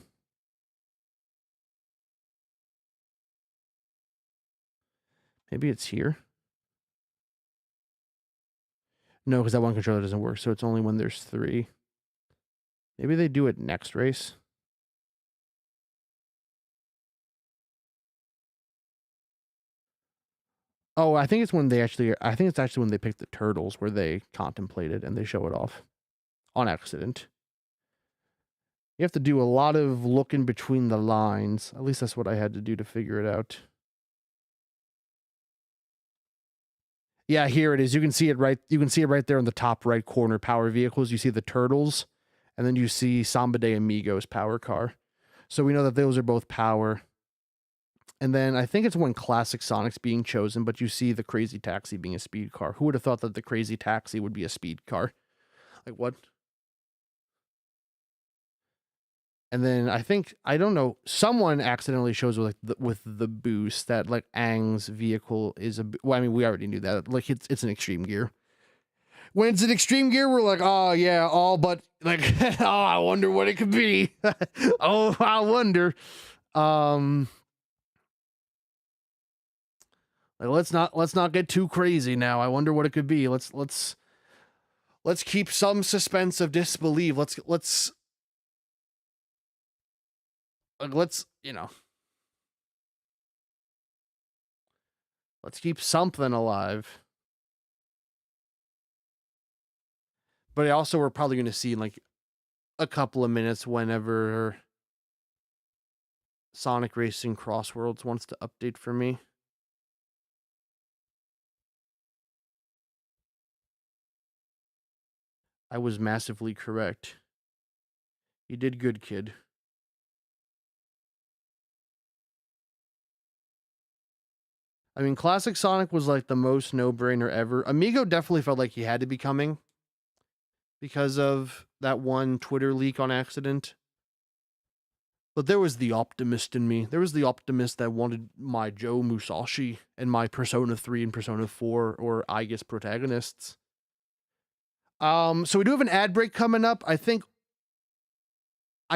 Maybe it's here. No, because that one controller doesn't work, so it's only when there's 3. Maybe they do it next race. Oh, I think it's when they actually, I think it's actually when they pick the turtles where they contemplate it and they show it off on accident. You have to do a lot of looking between the lines. At least that's what I had to do to figure it out. Yeah, here it is. You can see it right. You can see it right there in the top right corner. Power vehicles. You see the turtles, and then you see Samba de Amigos power car. So we know that those are both power. And then I think it's when Classic Sonic's being chosen, but you see the Crazy Taxi being a speed car. Who would have thought that the Crazy Taxi would be a speed car? Like what? And then I think I don't know. Someone accidentally shows with the boost that like Aang's vehicle is a. Well, I mean, we already knew that. Like it's an extreme gear. When it's an extreme gear, we're like, oh yeah, all but like, oh, I wonder what it could be. Oh, I wonder. Like, let's not get too crazy now. I wonder what it could be. Let's keep some suspense of disbelief. Let's you know, let's keep something alive. But also we're probably going to see in like a couple of minutes whenever Sonic Racing Crossworlds wants to update for me. I was massively correct. You did good, kid. I mean, Classic Sonic was like the most no-brainer ever. Amigo definitely felt like he had to be coming because of that one Twitter leak on accident. But there was the optimist in me. There was the optimist that wanted my Joe Musashi and my Persona 3 and Persona 4 or I guess protagonists. So we do have an ad break coming up. I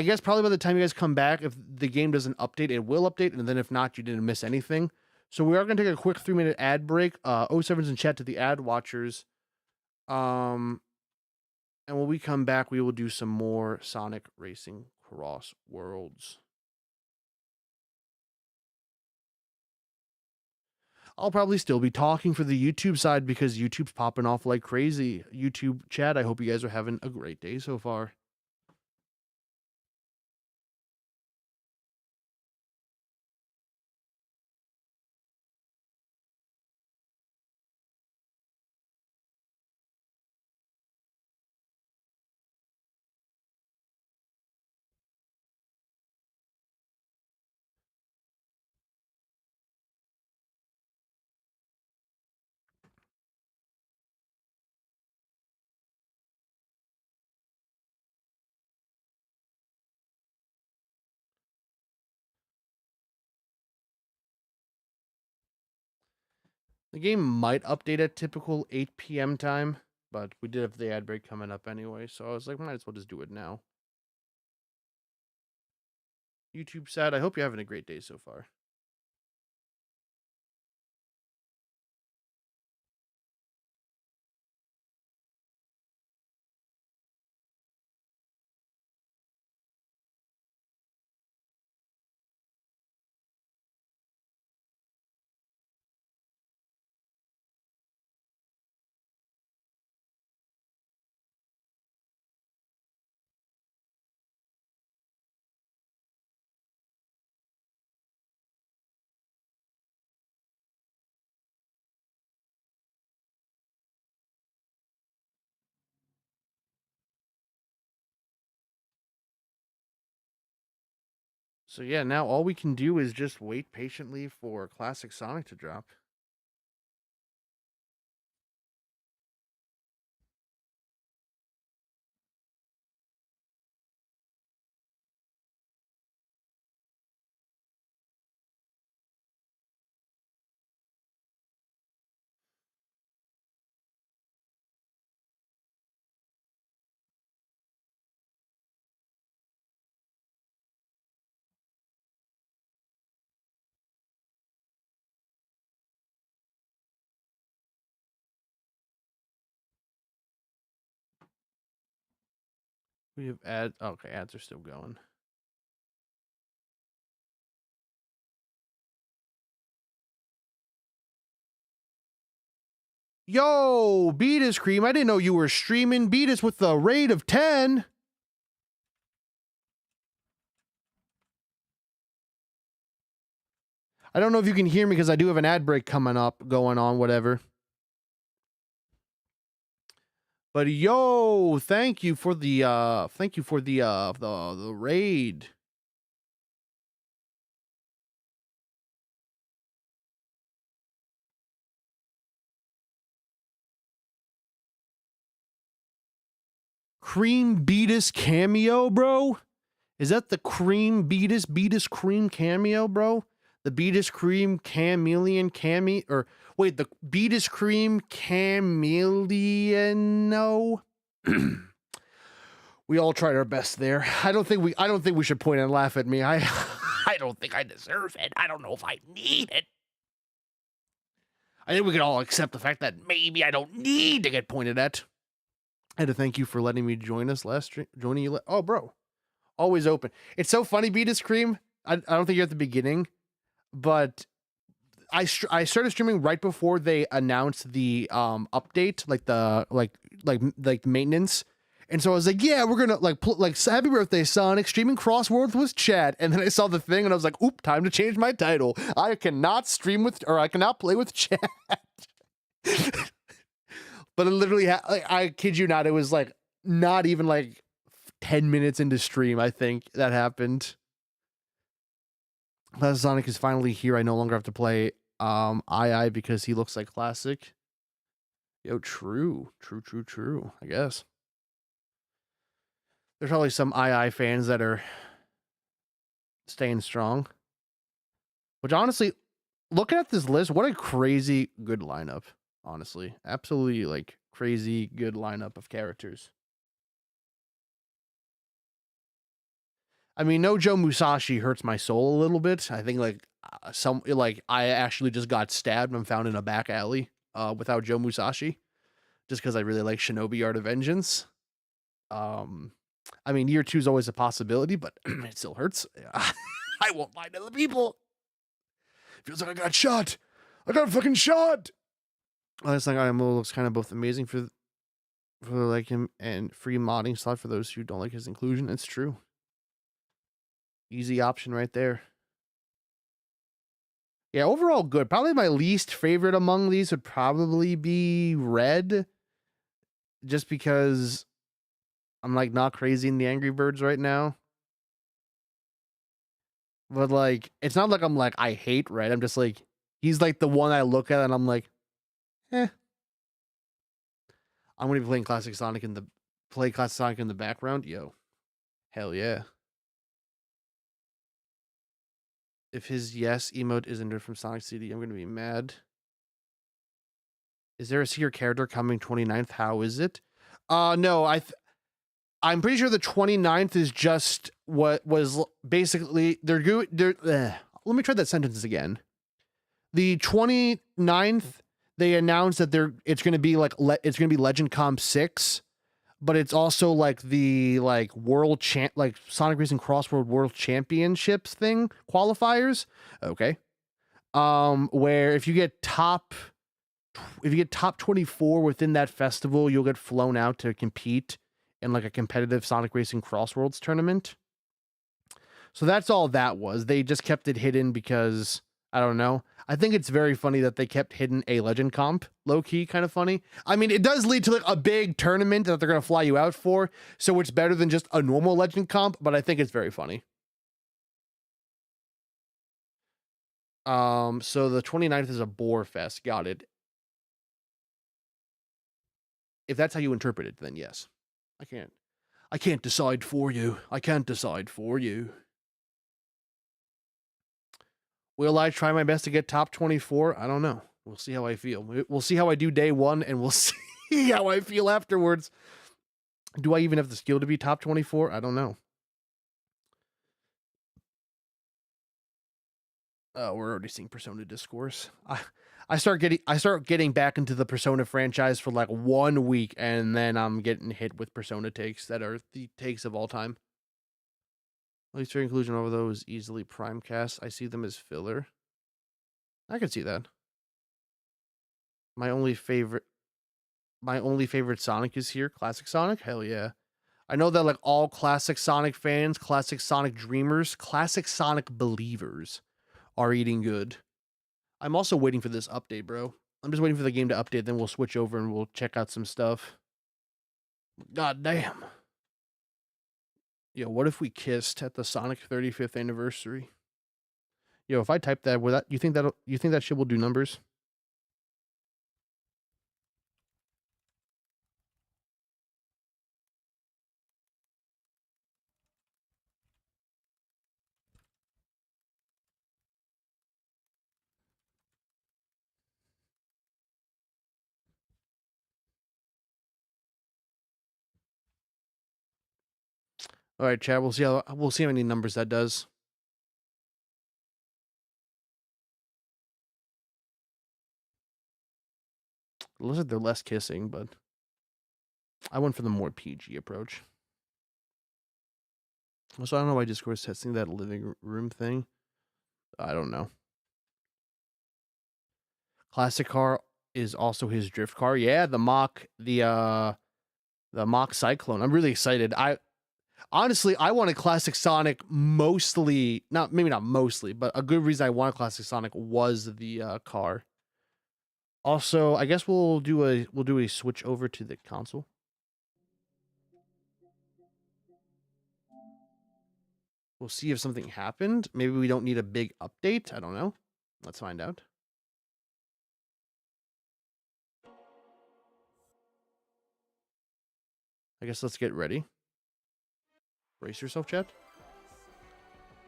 guess probably by the time you guys come back, if the game doesn't update, it will update, and then if not, you didn't miss anything. So we are going to take a quick 3-minute ad break. 07's in chat to the ad watchers. And when we come back, we will do some more Sonic Racing Crossworlds. I'll probably still be talking for the YouTube side because YouTube's popping off like crazy. YouTube chat, I hope you guys are having a great day so far. The game might update at typical 8 p.m. time, but we did have the ad break coming up anyway, so I was like, might as well just do it now. YouTube sad. I hope you're having a great day so far. So yeah, now all we can do is just wait patiently for Classic Sonic to drop. We have ads. Okay, ads are still going. Yo, Beat Us Cream. I didn't know you were streaming. Beat Us with the rate of 10. I don't know if you can hear me because I do have an ad break coming up, going on, whatever. But yo, thank you for the the raid. Cream Beatus cameo, bro? Is that the Cream Beatus Cream cameo, bro? The Beatus Cream Chameleon cameo, or wait, the Beatus Cream Chameleon? No. We all tried our best there. I don't think we should point and laugh at me. I don't think I deserve it. I don't know if I need it. I think we can all accept the fact that maybe I don't need to get pointed at. I had to thank you for letting me join us last stream. Joining you. Oh, bro. Always open. It's so funny, Beatus Cream. I don't think you're at the beginning, but I started streaming right before they announced the update, like the like maintenance. And so I was like, yeah, we're gonna like happy birthday, Sonic, streaming Crossworlds with chat. And then I saw the thing and I was like, oop, time to change my title. I cannot stream with, or I cannot play with chat. But it literally, I kid you not, it was like not even like 10 minutes into stream, I think that happened. Sonic is finally here. I no longer have to play II because he looks like classic. Yo, true, I guess. There's probably some II fans that are staying strong. Which honestly, looking at this list, what a crazy good lineup. Honestly, absolutely like crazy good lineup of characters. I mean, no Joe Musashi hurts my soul a little bit. I think like I actually just got stabbed and found in a back alley without Joe Musashi, just because I really like Shinobi Art of Vengeance. I mean, year 2 is always a possibility, but it still hurts. I won't lie to the people. Feels like I got shot. I got fucking shot. This thing IMO looks kind of both amazing for like him and free modding slot for those who don't like his inclusion. It's true. Easy option right there. Yeah, overall good. Probably my least favorite among these would probably be Red. Just because I'm like not crazy in the Angry Birds right now. But like, it's not like I'm like, I hate Red. I'm just like, he's like the one I look at and I'm like, eh. I'm gonna be playing Classic Sonic in the background. Yo. Hell yeah. If his yes emote isn't from Sonic CD, I'm gonna be mad. Is there a secret character coming 29th? How is it? No, I'm pretty sure the 29th is just what was basically let me try that sentence again. The 29th, they announced that it's going to be like it's going to be Legend Comp 6, but it's also like the like like Sonic Racing Crossworld World Championships thing, qualifiers. Okay. Where if you get top 24 within that festival, you'll get flown out to compete in like a competitive Sonic Racing Crossworlds tournament. So that's all that was. They just kept it hidden because I don't know. I think it's very funny that they kept hidden a Legend Comp, low key, kind of funny. I mean, it does lead to like a big tournament that they're gonna fly you out for, so it's better than just a normal Legend Comp. But I think it's very funny. So the 29th is a Boar Fest. Got it. If that's how you interpret it, then yes. I can't decide for you. I can't decide for you. Will I try my best to get top 24? I don't know. We'll see how I feel. We'll see how I do day 1, and we'll see how I feel afterwards. Do I even have the skill to be top 24? I don't know. Oh, we're already seeing Persona discourse. I start getting back into the Persona franchise for like 1 week, and then I'm getting hit with Persona takes that are the takes of all time. At least for inclusion over those easily prime cast. I see them as filler. I can see that. My only favorite Sonic is here. Classic Sonic? Hell yeah. I know that like all classic Sonic fans, classic Sonic dreamers, classic Sonic believers are eating good. I'm also waiting for this update, bro. I'm just waiting for the game to update, then we'll switch over and we'll check out some stuff. God damn. Yo, what if we kissed at the Sonic 35th anniversary? Yo, if I type that, will that you think that shit will do numbers? All right, Chad. We'll see how many numbers that does. It looks like they're less kissing, but I went for the more PG approach. So I don't know why Discord's testing that living room thing. I don't know. Classic car is also his drift car. Yeah, the Mach Cyclone. I'm really excited. Honestly, I wanted Classic Sonic mostly, maybe not mostly, but a good reason I wanted Classic Sonic was the car. Also, I guess we'll do a switch over to the console. We'll see if something happened. Maybe we don't need a big update. I don't know. Let's find out. I guess let's get ready. Brace yourself, chat.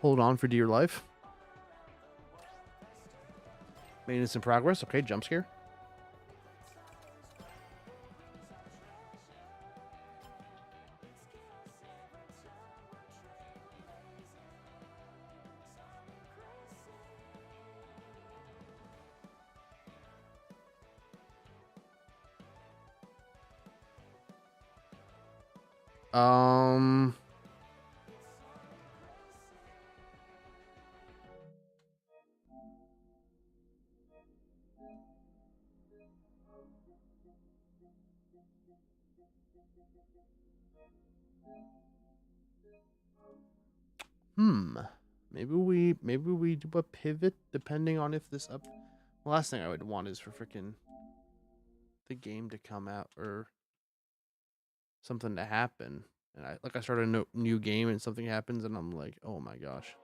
Hold on for dear life. Maintenance in progress. Okay, jump scare. Um. Maybe we do a pivot depending on if this up. The last thing I would want is for freaking the game to come out or something to happen, and I start a new game and something happens and I'm like, oh my gosh.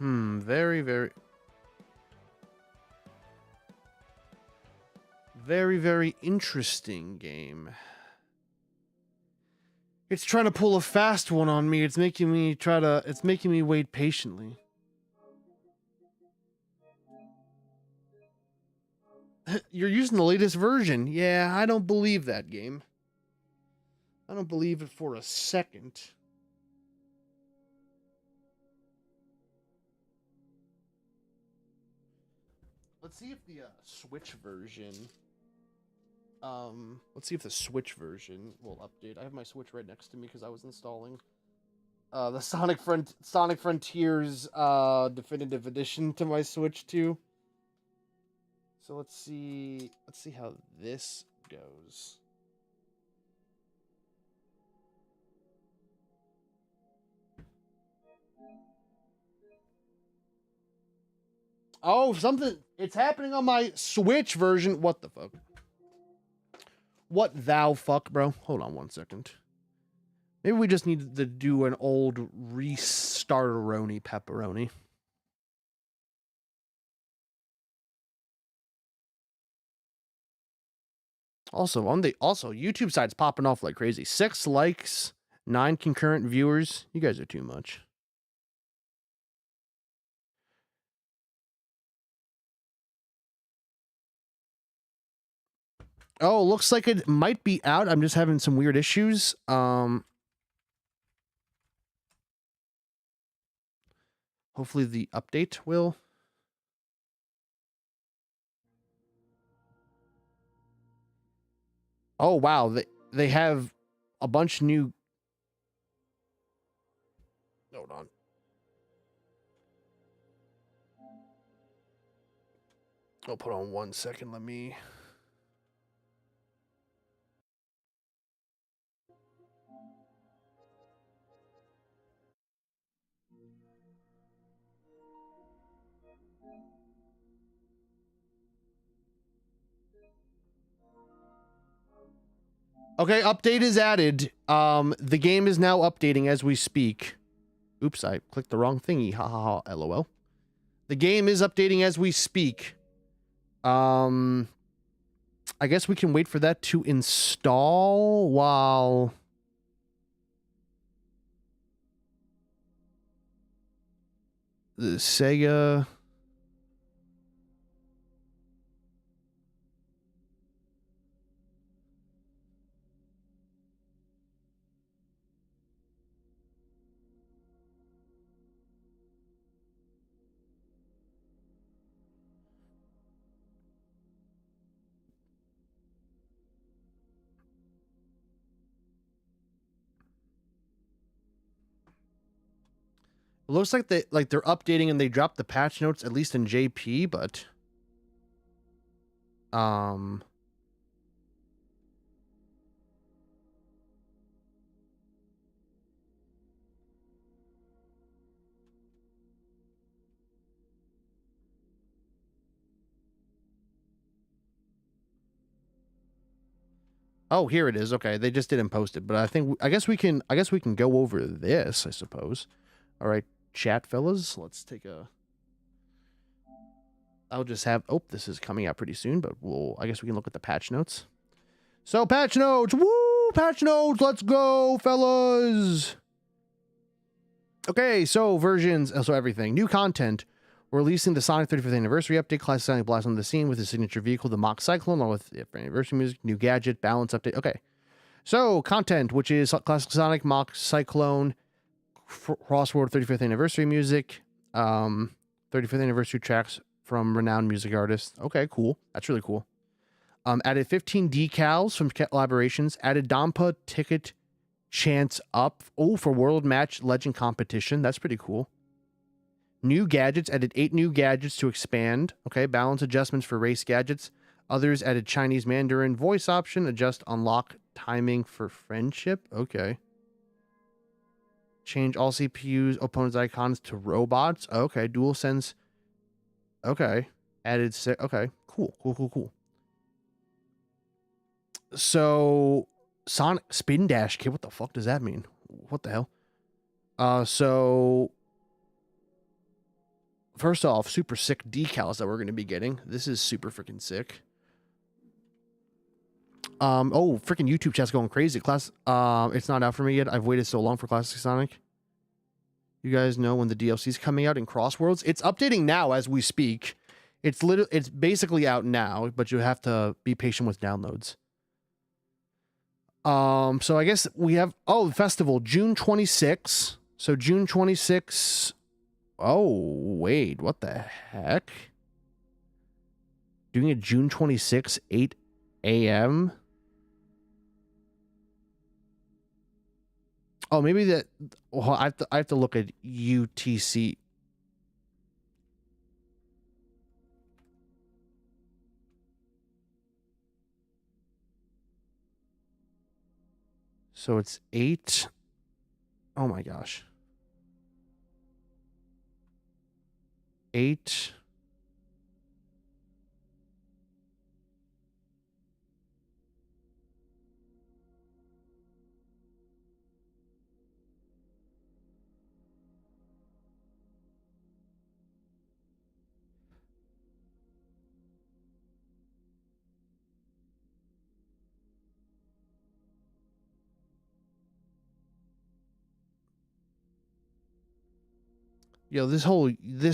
Very, very, very, very interesting game. It's trying to pull a fast one on me. It's making me wait patiently. You're using the latest version. Yeah, I don't believe that game. I don't believe it for a second. Let's see if the Switch version. Let's see if the Switch version will update. I have my Switch right next to me because I was installing the Sonic Frontiers definitive edition to my Switch too. So let's see how this goes. Oh, it's happening on my Switch version. What the fuck? What thou fuck, bro? Hold on one second. Maybe we just need to do an old restarteroni pepperoni. Also, YouTube side's popping off like crazy. 6 likes, 9 concurrent viewers. You guys are too much. Oh, looks like it might be out. I'm just having some weird issues. Hopefully the update will Oh, wow. They have a bunch new... Hold on. I'll put on 1 second. Let me... Okay, update is added. The game is now updating as we speak. Oops, I clicked the wrong thingy. Ha ha ha, lol. The game is updating as we speak. I guess we can wait for that to install while... The Sega... It looks like they're updating and they dropped the patch notes at least in JP, but oh, here it is. Okay, they just didn't post it, but I guess we can go over this, I suppose. All right, chat fellas, let's take a... I'll just have... Oh, this is coming out pretty soon, but I guess we can look at the patch notes. So, patch notes! Woo! Patch notes! Let's go, fellas! Okay, so versions... So everything. New content. We're releasing the Sonic 35th Anniversary Update. Classic Sonic blast on the scene with his signature vehicle, the Mach Cyclone, along with the anniversary music, new gadget, balance update. Okay. So, content, which is Classic Sonic, Mach Cyclone, Crossworld 35th Anniversary music, 35th Anniversary tracks from renowned music artists. Okay, cool. That's really cool. Added 15 decals from collaborations. Added Dampa ticket chance up. Oh, for World Match Legend competition. That's pretty cool. New gadgets. Added 8 new gadgets to expand. Okay, balance adjustments for race gadgets. Others added Chinese Mandarin voice option. Adjust unlock timing for friendship. Okay. Change all CPUs, opponents' icons to robots. Okay, DualSense. Okay. Added... Okay, cool. So, Sonic Spin Dash Kit. What the fuck does that mean? What the hell? So... First off, super sick decals that we're going to be getting. This is super freaking sick. Oh, freaking YouTube chat's going crazy. It's not out for me yet. I've waited so long for Classic Sonic. You guys know when the DLC's coming out in Crossworlds? It's updating now as we speak. It's basically out now, but you have to be patient with downloads. So I guess we have... Oh, the festival, June 26. So June 26... Oh, wait, what the heck? Doing it June 26, 8 a.m.? Oh, maybe that... Well, I have to look at UTC. So it's 8... Oh my gosh. 8... Yo, this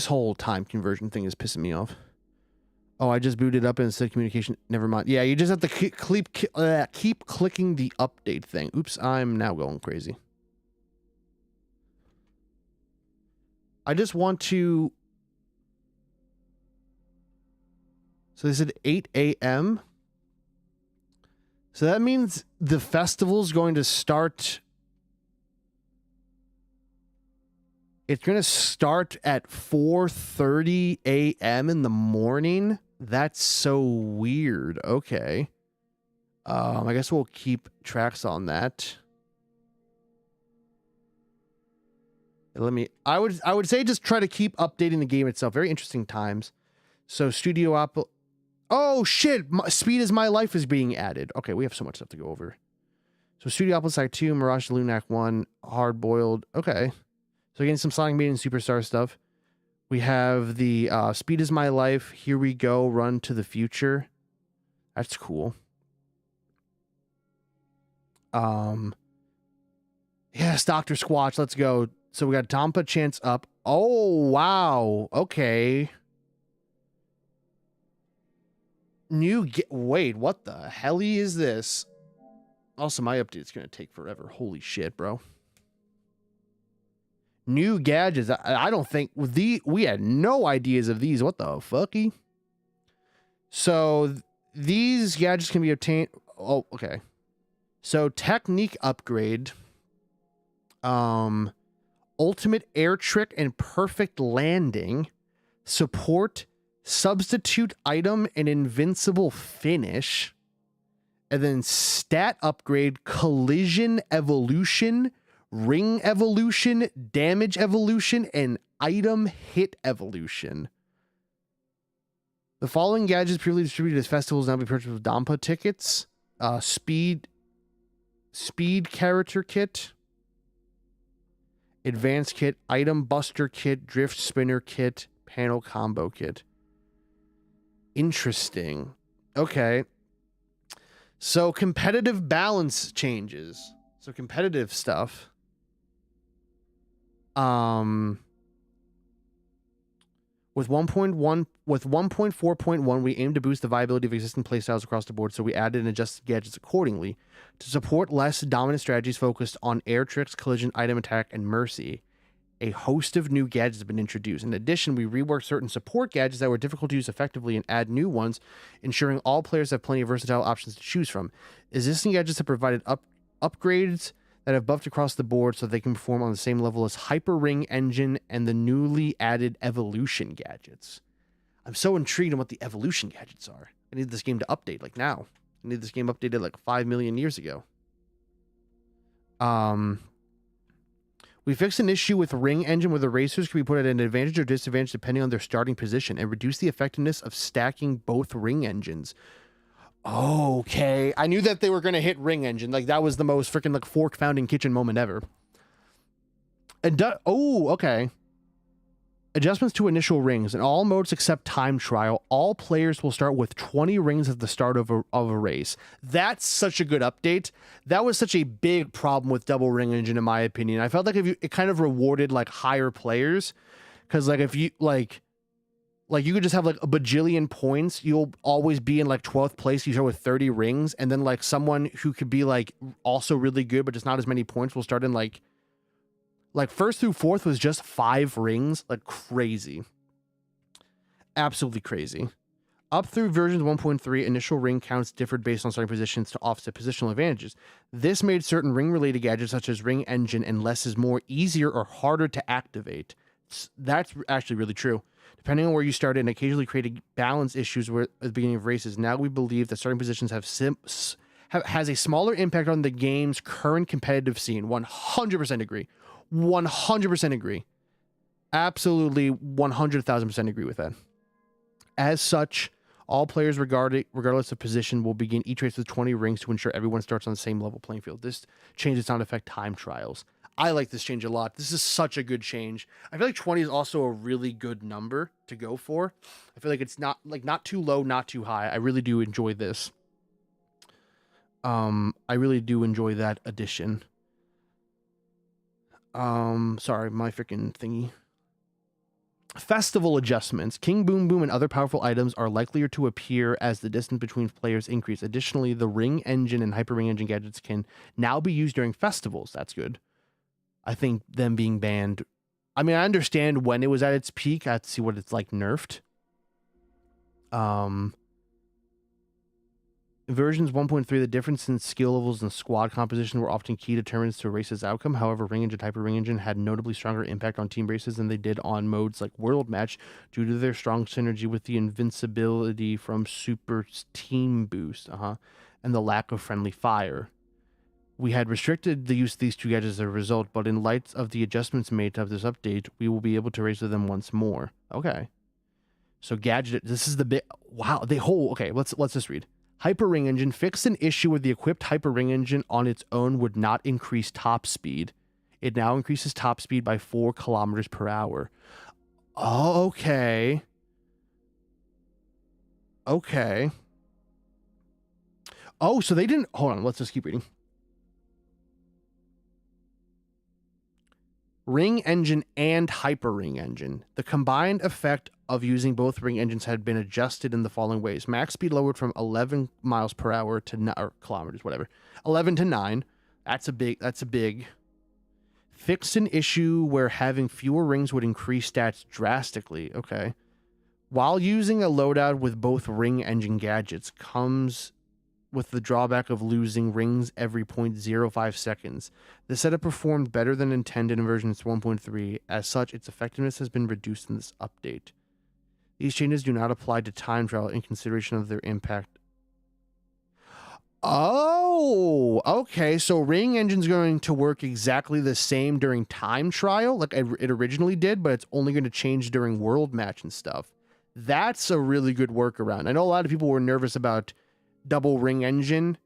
whole time conversion thing is pissing me off. Oh, I just booted up and it said communication. Never mind. Yeah, you just have to keep clicking the update thing. Oops, I'm now going crazy. I just want to... So they said 8 a.m. So that means the festival's going to start. It's going to start at 4:30 a.m. in the morning. That's so weird. Okay. I guess we'll keep tracks on that. I would say just try to keep updating the game itself. Very interesting times. So Studio Apple. Oh shit! Speed is My Life is being added. Okay, we have so much stuff to go over. So Studio Apple Side 2, Mirage the Lunac 1, Hard Boiled. Okay. So again, some Sonic Maiden Superstar stuff. We have the Speed is My Life, Here We Go, Run to the Future. That's cool. Yes, Dr. Squatch, let's go. So we got Tampa Chance Up. Oh, wow. Okay. Wait, what the hell is this? Also, my update's going to take forever. Holy shit, bro. New gadgets. I don't think we had no ideas of these. What the fucky? So these gadgets can be obtained. Oh, okay. So technique upgrade. Ultimate air trick and perfect landing. Support, substitute item, and invincible finish. And then stat upgrade, collision evolution, ring evolution, damage evolution, and item hit evolution. The following gadgets previously distributed as festivals now be purchased with Dampa tickets. Speed character kit, advanced kit, item buster kit, drift spinner kit, panel combo kit. Interesting. Okay. So competitive balance changes. So competitive stuff. With 1.4.1, we aim to boost the viability of existing playstyles across the board, so we added and adjusted gadgets accordingly to support less dominant strategies focused on air tricks, collision, item attack, and mercy. A host of new gadgets have been introduced. In addition, we reworked certain support gadgets that were difficult to use effectively and add new ones, ensuring all players have plenty of versatile options to choose from. Existing gadgets have provided upgrades that have buffed across the board so they can perform on the same level as Hyper Ring Engine and the newly added Evolution gadgets. I'm so intrigued on what the Evolution gadgets are. I need this game to update, like now. I need this game updated like 5 million years ago. We fixed an issue with Ring Engine where the racers can be put at an advantage or disadvantage depending on their starting position and reduce the effectiveness of stacking both Ring Engines. Okay. I knew that they were going to hit Ring Engine. Like, that was the most freaking, like, fork found in kitchen moment ever. Okay. Adjustments to initial rings. In all modes except time trial, all players will start with 20 rings at the start of a race. That's such a good update. That was such a big problem with Double Ring Engine, in my opinion. I felt like it kind of rewarded, like, higher players. Because, like, if you, like you could just have, like, a bajillion points. You'll always be in, like, 12th place. You start with 30 rings. And then, like, someone who could be, like, also really good, but just not as many points will start in, like, first through fourth was just 5 rings. Like, crazy. Absolutely crazy. Up through versions 1.3, initial ring counts differed based on starting positions to offset positional advantages. This made certain ring-related gadgets, such as Ring Engine and Less is More, easier or harder to activate. That's actually really true. Depending on where you started, and occasionally created balance issues at the beginning of races. Now we believe that starting positions has a smaller impact on the game's current competitive scene. 100% agree. 100% agree. Absolutely 100,000% agree with that. As such, all players, regardless of position, will begin each race with 20 rings to ensure everyone starts on the same level playing field. This change does not affect time trials. I like this change a lot. This is such a good change. I feel like 20 is also a really good number to go for. I feel like it's not too low, not too high. I really do enjoy this. I really do enjoy that addition. Sorry, my freaking thingy. Festival adjustments. King Boom Boom and other powerful items are likelier to appear as the distance between players increase. Additionally, the Ring Engine and Hyper Ring Engine gadgets can now be used during festivals. That's good. I think them being banned. I mean, I understand when it was at its peak. I have to see what it's like nerfed. In versions 1.3, the difference in skill levels and squad composition were often key determinants to a race's outcome. However, Ring Engine, Hyper Ring Engine had notably stronger impact on team races than they did on modes like World Match due to their strong synergy with the invincibility from Super Team Boost, and the lack of friendly fire. We had restricted the use of these two gadgets as a result, but in light of the adjustments made to this update, we will be able to race with them once more. Okay. So gadget, this is the bit. Wow, okay, let's just read. Hyper Ring Engine fixed an issue where the equipped Hyper Ring Engine on its own would not increase top speed. It now increases top speed by 4 kilometers per hour. Oh, okay. Okay. Oh, so they didn't... Hold on, let's just keep reading. Ring Engine and Hyper Ring Engine. The combined effect of using both ring engines had been adjusted in the following ways. Max speed lowered from 11 miles per hour to or kilometers, whatever. 11 to 9. That's a big. Fixed an issue where having fewer rings would increase stats drastically. Okay. While using a loadout with both ring engine gadgets comes with the drawback of losing rings every 0.05 seconds. The setup performed better than intended in version 1.3. As such, its effectiveness has been reduced in this update. These changes do not apply to time trial in consideration of their impact. Oh, okay. So Ring Engine's going to work exactly the same during time trial, like it originally did, but it's only going to change during World Match and stuff. That's a really good workaround. I know a lot of people were nervous about double Ring Engine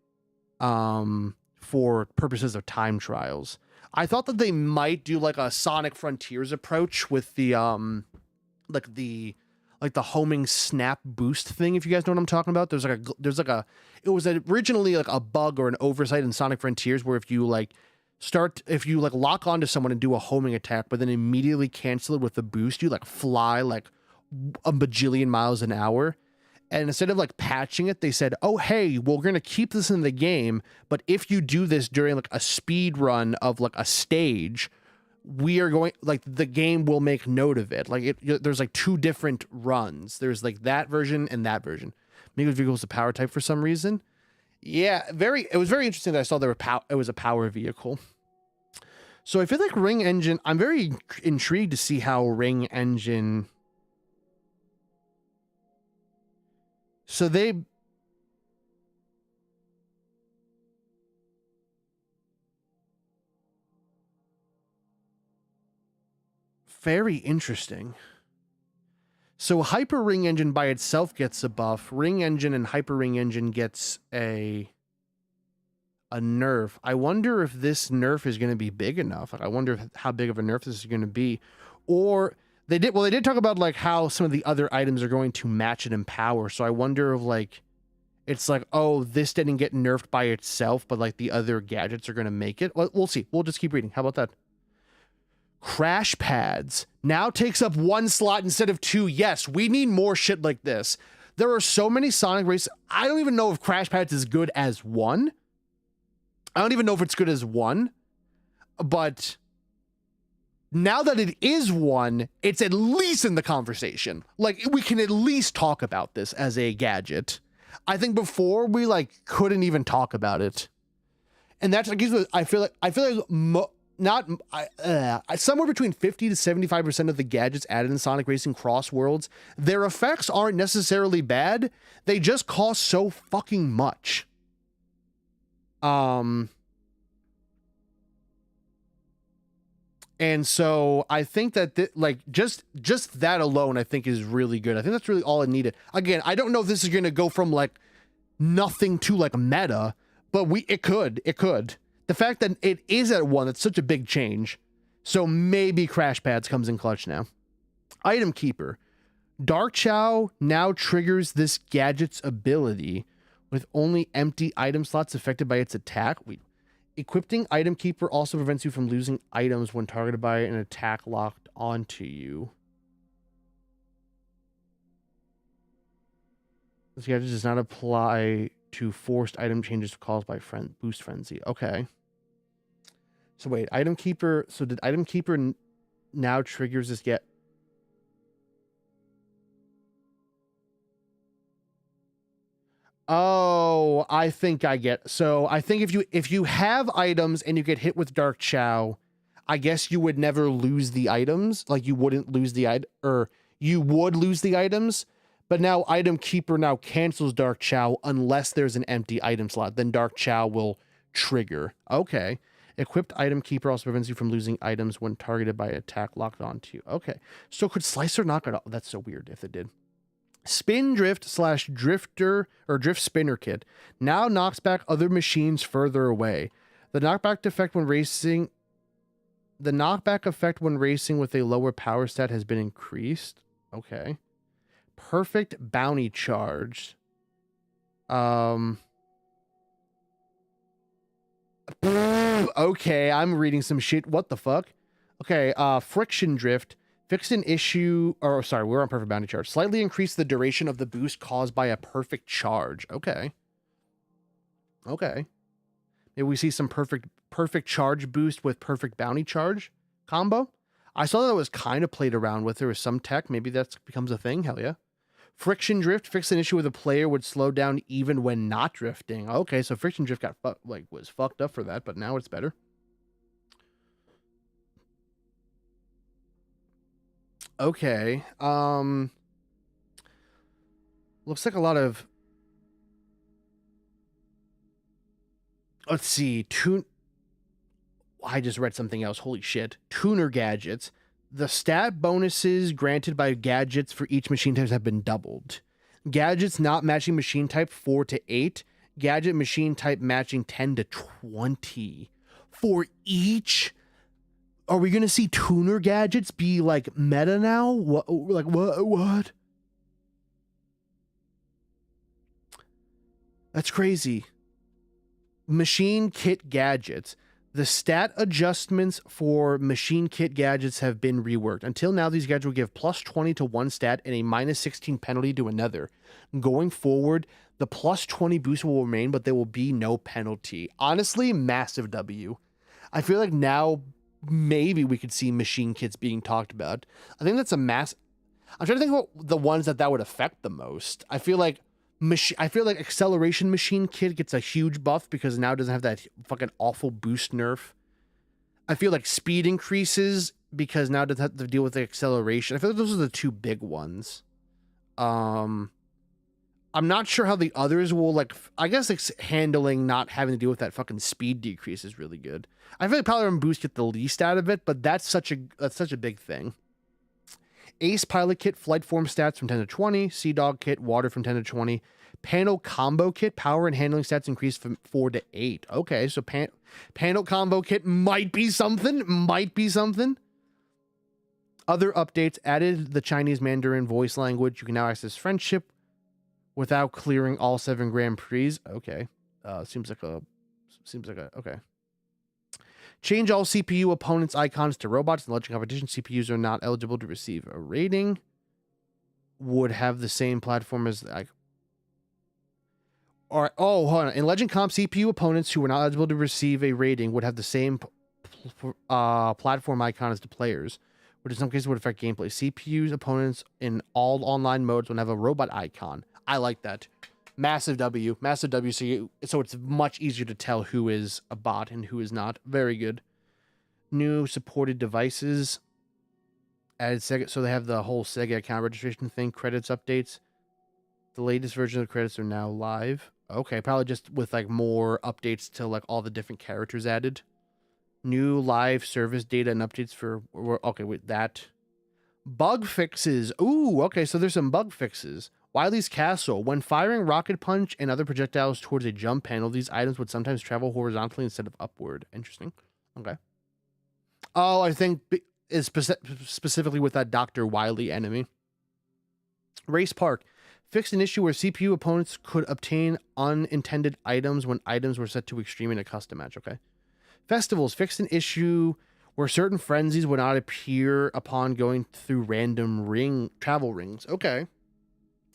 for purposes of time trials. I thought that they might do like a Sonic Frontiers approach with the the homing snap boost thing, if you guys know what I'm talking about. It was originally like a bug or an oversight in Sonic Frontiers where if you lock onto someone and do a homing attack but then immediately cancel it with the boost, you like fly like a bajillion miles an hour. And instead of like patching it, they said, oh, hey, we're going to keep this in the game, but if you do this during like a speed run of like a stage, we are going, like, the game will make note of it. Like, there's like 2 different runs. There's like that version and that version. Maybe the vehicle was a power type for some reason. Yeah, it was very interesting that I saw it was a power vehicle. So I feel like Ring Engine, I'm very intrigued to see how Ring Engine... So they... Very interesting. So Hyper Ring Engine by itself gets a buff. Ring Engine and Hyper Ring Engine gets a nerf. I wonder if this nerf is going to be big enough. I wonder how big of a nerf this is going to be. Or... They did talk about like how some of the other items are going to match it in power. So I wonder if like it's like, oh, this didn't get nerfed by itself, but like the other gadgets are going to make it. We'll see. We'll just keep reading. How about that? Crash pads now takes up 1 slot instead of 2. Yes, we need more shit like this. There are so many Sonic races. I don't even know if crash pads is good as 1. I don't even know if it's good as 1, but now that it is 1, it's at least in the conversation. Like, we can at least talk about this as a gadget. I think before we like couldn't even talk about it, and that's like I feel like somewhere between 50 to 75% of the gadgets added in Sonic Racing Crossworlds, their effects aren't necessarily bad. They just cost so fucking much. And so I think that just that alone, I think is really good. I think that's really all it needed. Again, I don't know if this is going to go from like nothing to like meta, but it could. The fact that it is at 1, that's such a big change. So maybe Crash Pads comes in clutch now. Item Keeper. Dark Chow now triggers this gadget's ability with only empty item slots affected by its attack. Equipping Item Keeper also prevents you from losing items when targeted by an attack locked onto you. This gadget does not apply to forced item changes caused by boost frenzy. Okay. So wait, Item Keeper... So did Item Keeper now triggers this get... Oh, 'cause... Oh, I think I get. So I think if you have items and you get hit with Dark Chow, I guess you would never lose the items. Like you wouldn't lose the item, or you would lose the items. But now Item Keeper now cancels Dark Chow unless there's an empty item slot. Then Dark Chow will trigger. Okay. Equipped Item Keeper also prevents you from losing items when targeted by attack locked onto you. Okay. So could Slicer knock it off? That's so weird if it did. Spin Drift slash Drifter or Drift Spinner Kit now knocks back other machines further away. The knockback effect when racing with a lower power stat has been increased. Okay. Perfect Bounty Charge. Okay, I'm reading some shit. What the fuck? Okay, Friction Drift. Fixed an issue, or sorry, we're on Perfect Bounty Charge. Slightly increase the duration of the boost caused by a perfect charge. Okay. Okay. Maybe we see some perfect charge boost with perfect bounty charge combo. I saw that was kind of played around with. There was some tech. Maybe that becomes a thing. Hell yeah. Friction Drift. Fix an issue where the player would slow down even when not drifting. Okay, so Friction Drift was fucked up for that, but now it's better. Okay. Looks like a lot of, let's see, I just read something else. Holy shit. Tuner gadgets. The stat bonuses granted by gadgets for each machine types have been doubled. Gadgets not matching machine type 4 to 8. Gadget machine type matching 10 to 20. For each. Are we going to see tuner gadgets be like meta now? What? That's crazy. Machine kit gadgets. The stat adjustments for machine kit gadgets have been reworked. Until now, these gadgets will give plus 20 to one stat and a minus 16 penalty to another. Going forward, the plus 20 boost will remain, but there will be no penalty. Honestly, massive W. I feel like now maybe we could see machine kits being talked about. I think that's a mass. I'm trying to think about the ones that would affect the most. I feel like Acceleration Machine Kit gets a huge buff because now it doesn't have that fucking awful boost nerf. I feel like Speed increases because now it doesn't have to deal with the acceleration. I feel like those are the two big ones. I'm not sure how the others will, like, I guess handling not having to deal with that fucking speed decrease is really good. I feel like Power and Boost get the least out of it, but that's such a big thing. Ace Pilot Kit, Flight Form stats from 10 to 20. Sea Dog Kit, Water from 10 to 20. Panel Combo Kit, Power and Handling stats increased from 4 to 8. Okay, so Panel Combo Kit might be something. Other updates added the Chinese Mandarin voice language. You can now access Friendship without clearing all 7 Grand Prix. Okay. Seems like a okay. Change all CPU opponents' icons to robots. In Legend Competition, CPUs are not eligible to receive a rating. Would have the same platform as hold on. In Legend Comp, CPU opponents who were not eligible to receive a rating would have the same platform icon as the players, which in some cases would affect gameplay. CPU's opponents in all online modes would have a robot icon. I like that. Massive W. So it's much easier to tell who is a bot and who is not. Very good. New supported devices. Added Sega, so they have the whole Sega account registration thing. Credits updates. The latest version of the credits are now live. Okay, probably just with like more updates to like all the different characters added. New live service data and updates for that. Bug fixes. Ooh, okay, so there's some bug fixes. Wily's Castle. When firing Rocket Punch and other projectiles towards a jump panel, these items would sometimes travel horizontally instead of upward. Interesting. Okay. Oh, I think is specifically with that Dr. Wily enemy. Race Park. Fixed an issue where CPU opponents could obtain unintended items when items were set to extreme in a custom match. Okay. Festivals. Fixed an issue where certain frenzies would not appear upon going through random travel rings. Okay.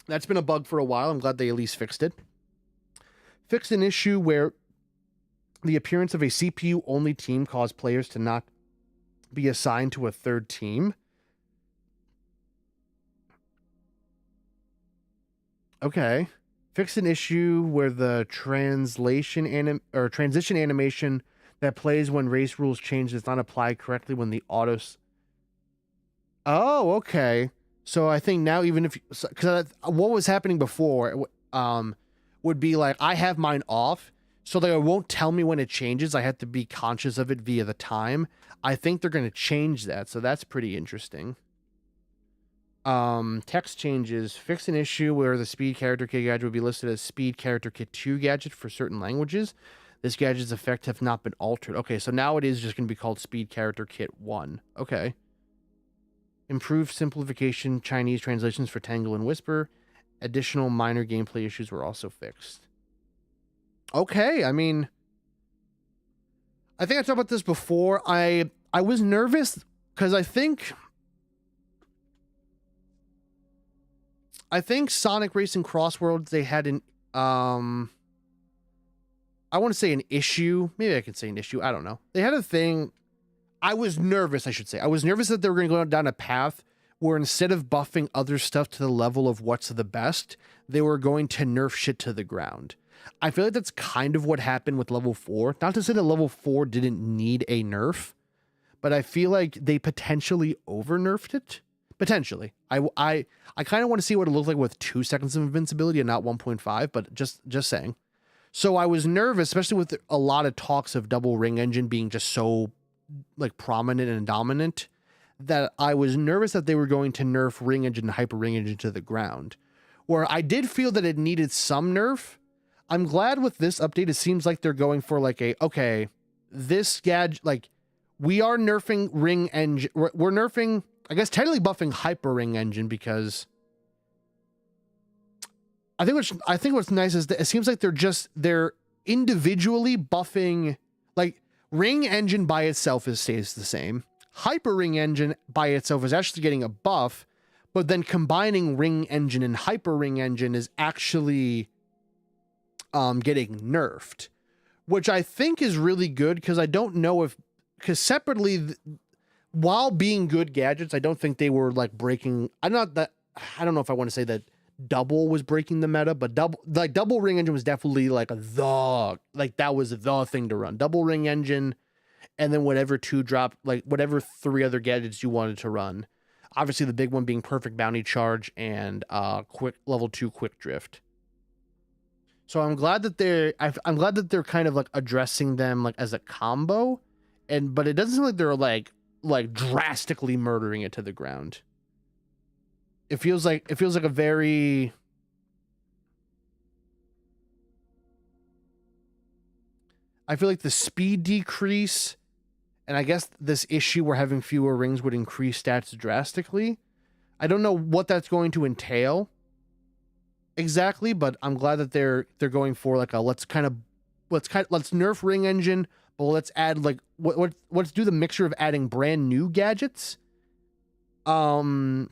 That's been a bug for a while. I'm glad they at least fixed it. Fixed an issue where the appearance of a CPU-only team caused players to not be assigned to a third team. Okay. Fix an issue where the transition animation that plays when race rules change does not apply correctly when the Oh, okay. So I think now even if because what was happening before would be like I have mine off, so that it won't tell me when it changes. I have to be conscious of it via the time. I think they're going to change that, so that's pretty interesting. Text changes. Fix an issue where the speed character kit gadget would be listed as speed character kit 2 gadget for certain languages. This gadget's effect have not been altered. Okay, so now it is just going to be called speed character kit 1. Okay. Improved simplification Chinese translations for Tangle and Whisper. Additional minor gameplay issues were also fixed. Okay, I mean, I think I talked about this before. I was nervous because I think Sonic Racing Crossworlds, they had an I want to say an issue. Maybe I can say an issue. I don't know. They had a thing. I was nervous, I should say. I was nervous that they were going to go down a path where instead of buffing other stuff to the level of what's the best, they were going to nerf shit to the ground. I feel like that's kind of what happened with level 4. Not to say that level 4 didn't need a nerf, but I feel like they potentially over-nerfed it. Potentially. I kind of want to see what it looked like with 2 seconds of invincibility and not 1.5, but just saying. So I was nervous, especially with a lot of talks of double ring engine being just so like prominent and dominant, that I was nervous that they were going to nerf ring engine and hyper ring engine to the ground. Where I did feel that it needed some nerf. I'm glad with this update, it seems like they're going for like okay, this gadget, like we are nerfing ring engine. We're nerfing, I guess technically buffing hyper ring engine, because I think what's nice is that it seems like they're individually buffing. Like ring engine by itself stays the same. Hyper ring engine by itself is actually getting a buff, but then combining ring engine and hyper ring engine is actually getting nerfed, which I think is really good, because I don't know because separately, while being good gadgets, I don't think they were like breaking. I don't know if I want to say that double was breaking the meta, but double ring engine was definitely like that was the thing to run. Double ring engine, and then whatever 2-drop, like whatever 3 other gadgets you wanted to run. Obviously the big one being perfect bounty charge and quick level 2 quick drift. So I'm glad that they're kind of like addressing them like as a combo, but it doesn't seem like they're like drastically murdering it to the ground. It feels like a very I feel like the speed decrease, and I guess this issue where having fewer rings would increase stats drastically. I don't know what that's going to entail exactly, but I'm glad that they're going for like a let's nerf ring engine, but let's add like let's do the mixture of adding brand new gadgets, and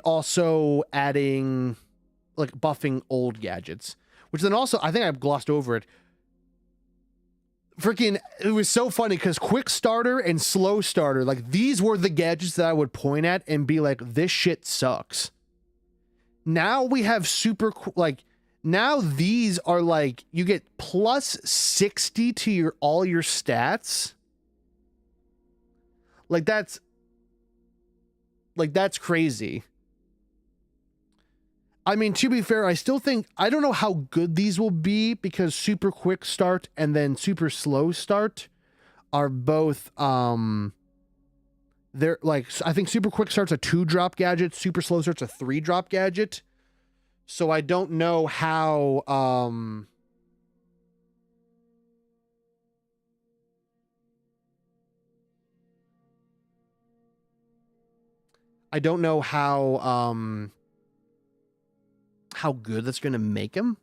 also adding like buffing old gadgets, which then also I think I glossed over it. Freaking, it was so funny because quick starter and slow starter, like these were the gadgets that I would point at and be like, this shit sucks. Now we have now these are like, you get plus 60 to all your stats. Like that's crazy. I mean, to be fair, I still think, I don't know how good these will be, because super quick start and then super slow start are both, they're like, I think super quick start's a 2-drop gadget, super slow start's a 3-drop gadget. So I don't know how, how good that's going to make him.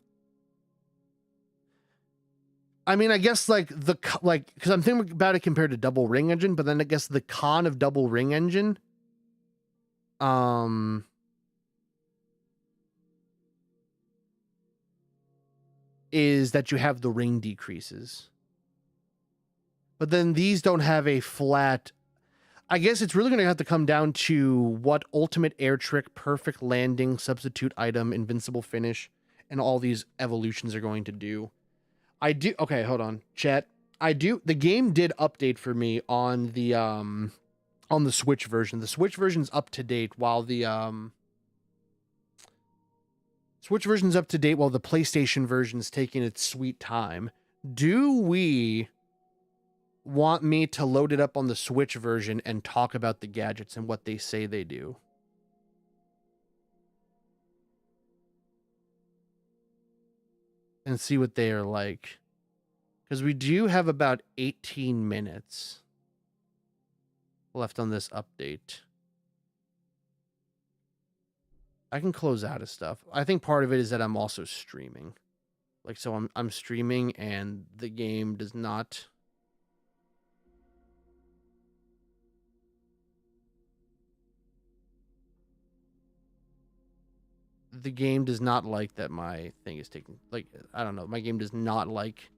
I mean, I guess because I'm thinking about it compared to double ring engine, but then I guess the con of double ring engine, is that you have the ring decreases, but then these don't have a flat. I guess it's really going to have to come down to what ultimate air trick, perfect landing, substitute item, invincible finish, and all these evolutions are going to do. I do. Okay, hold on, chat. I do. The game did update for me on the Switch version. The Switch version's up to date, while the Switch version's up to date, while the PlayStation version's taking its sweet time. Do we want me to load it up on the Switch version and talk about the gadgets and what they say they do? And see what they are like. Because we do have about 18 minutes left on this update. I can close out of stuff. I think part of it is that I'm also streaming. Like, so I'm streaming and the game does not. The game does not like that my thing is taking, like, I don't know. My game does not like.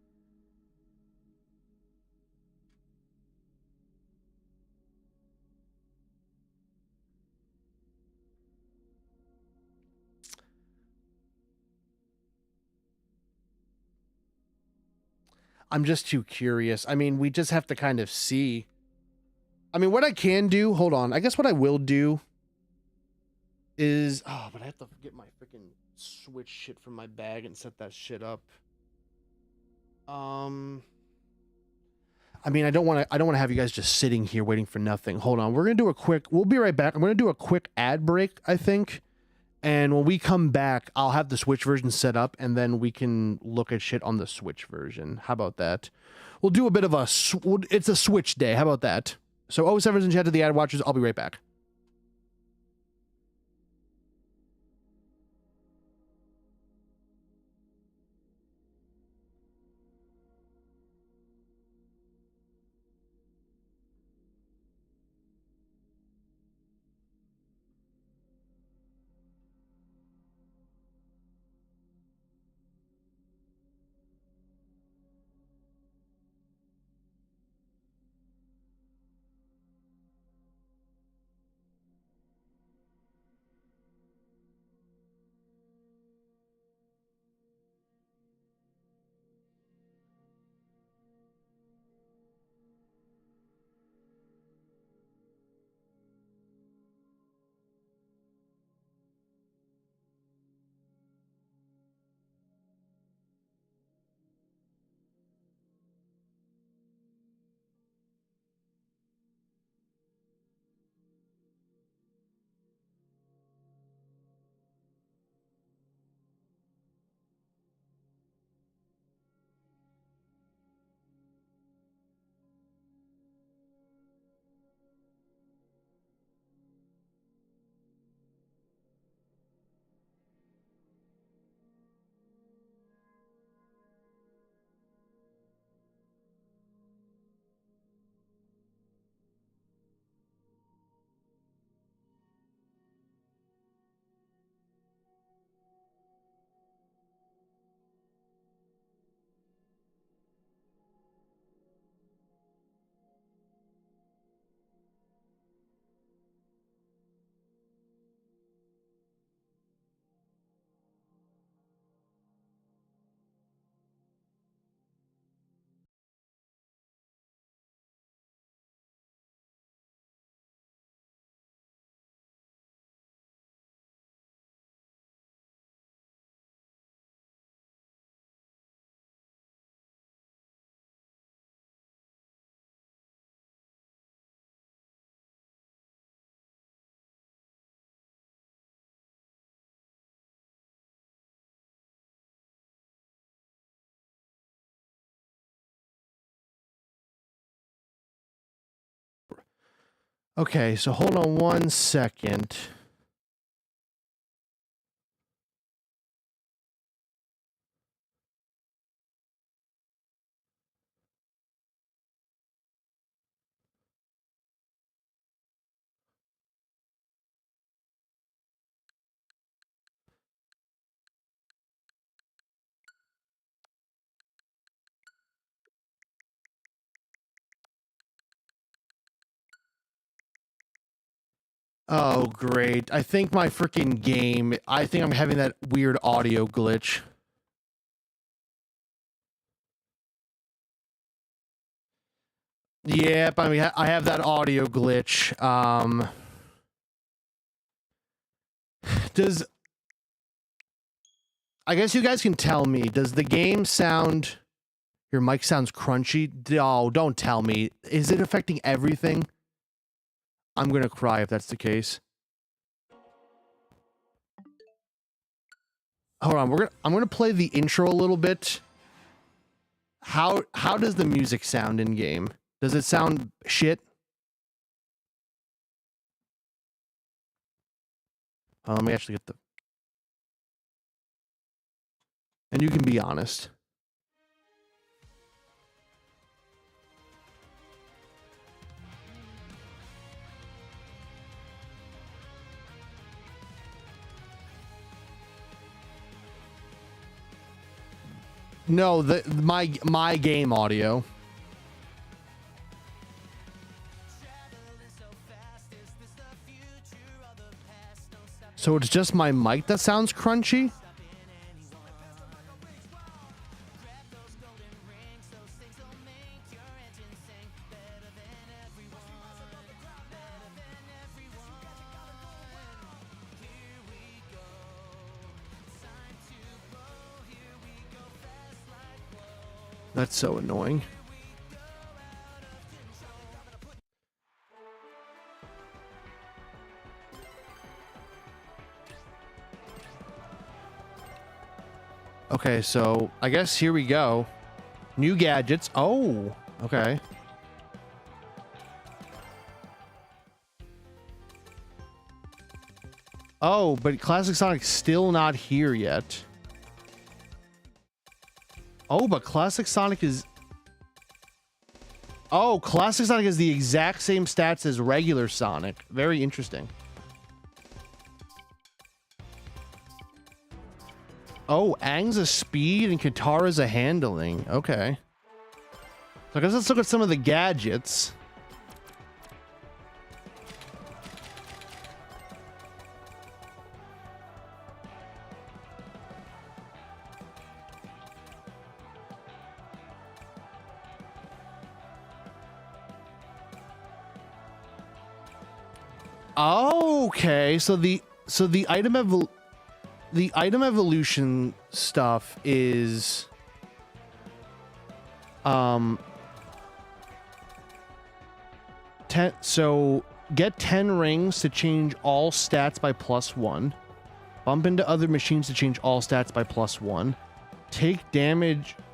I'm just too curious. I mean, we just have to kind of see. I mean, what I can do, hold on. I guess what I will do is, oh, but I have to get my freaking Switch shit from my bag and set that shit up. I mean, I don't want to have you guys just sitting here waiting for nothing. Hold on. We'll be right back. I'm going to do a quick ad break, I think. And when we come back, I'll have the Switch version set up, and then we can look at shit on the Switch version. How about that? We'll do a bit of it's a Switch day. How about that? So, 07's in chat to the ad watchers. I'll be right back. Okay, so hold on one second. Oh, great. I think my freaking game, I think I'm having that weird audio glitch. Yep, I mean, I have that audio glitch. Does... I guess you guys can tell me, does the game sound... Your mic sounds crunchy? Oh, don't tell me. Is it affecting everything? I'm gonna cry if that's the case. Hold on, I'm gonna play the intro a little bit. How does the music sound in game? Does it sound shit? Let me actually get the... And you can be honest. No, my game audio. So it's just my mic that sounds crunchy? That's so annoying. Okay, so I guess here we go. New gadgets. Oh, okay. Oh, but Classic Sonic's still not here yet. Oh, but Classic Sonic is... Oh, Classic Sonic has the exact same stats as regular Sonic. Very interesting. Oh, Aang's a speed and Katara's a handling. Okay. So I guess let's look at some of the gadgets. Okay, so the item evolution stuff is so get 10 rings to change all stats by +1. Bump into other machines to change all stats by +1.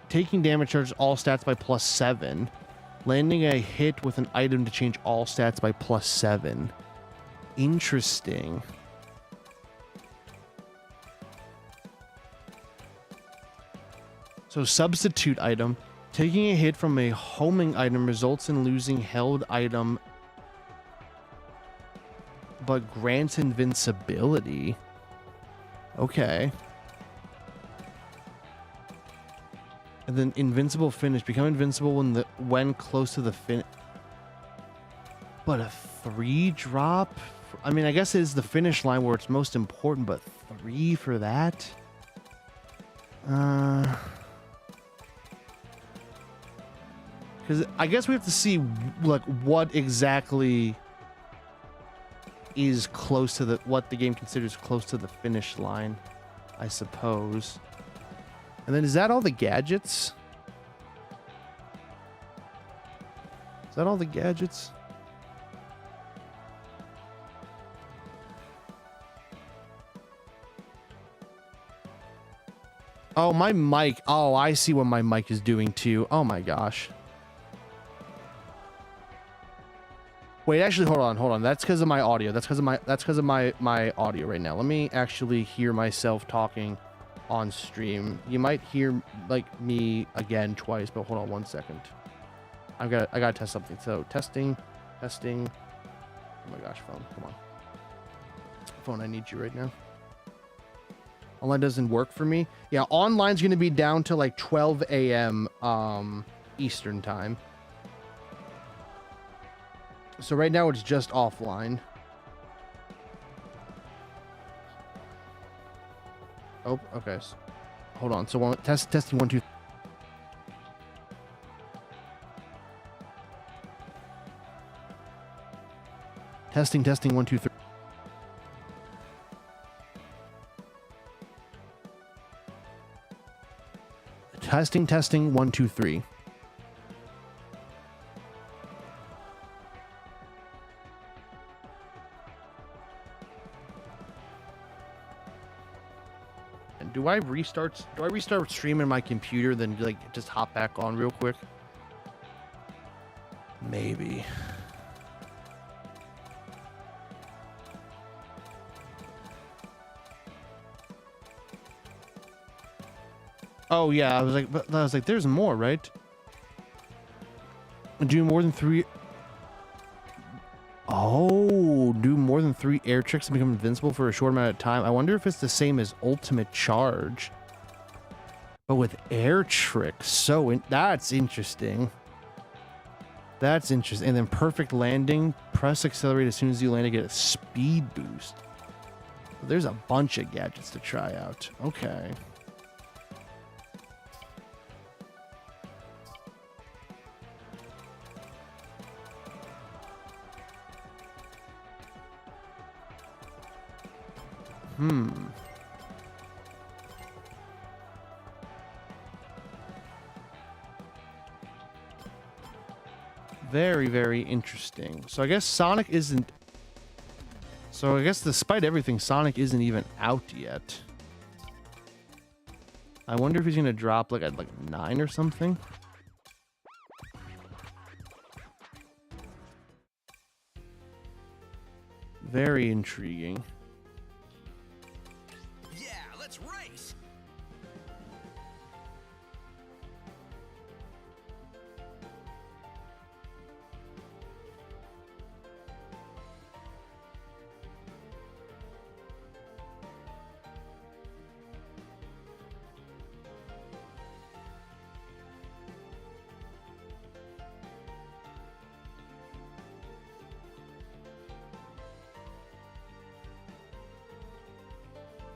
Taking damage charges all stats by +7. Landing a hit with an item to change all stats by +7. Interesting. So substitute item. Taking a hit from a homing item results in losing held item, but grants invincibility. Okay. And then invincible finish. Become invincible when close to the finish. But a 3 drop? I mean, I guess it is the finish line where it's most important, but 3 for that? Because I guess we have to see, like, what exactly is close to what the game considers close to the finish line, I suppose. And then is that all the gadgets? Is that all the gadgets? Oh, my mic. Oh, I see what my mic is doing too. Oh my gosh. Wait, actually, hold on. That's because of my audio. That's because of my audio right now. Let me actually hear myself talking on stream. You might hear like me again twice, but hold on 1 second. I gotta test something. So testing. Oh my gosh, phone, come on. Phone, I need you right now. Online doesn't work for me. Yeah, online's gonna be down to like 12 a.m. Eastern time. So right now it's just offline. Oh, okay. Hold on. So testing 1 2. Testing 1 2 3. Testing 1 2 3. And do I restart streaming my computer, then like just hop back on real quick? Maybe. Oh yeah, I was like, there's more, right? Do more than 3. Oh, do more than 3 air tricks and become invincible for a short amount of time. I wonder if it's the same as ultimate charge, but with air tricks. That's interesting. That's interesting. And then perfect landing. Press accelerate as soon as you land to get a speed boost. There's a bunch of gadgets to try out. Okay. Very, very interesting. So I guess Sonic isn't... So I guess despite everything, Sonic isn't even out yet. I wonder if he's going to drop like at 9 or something. Very intriguing. Yeah, let's race.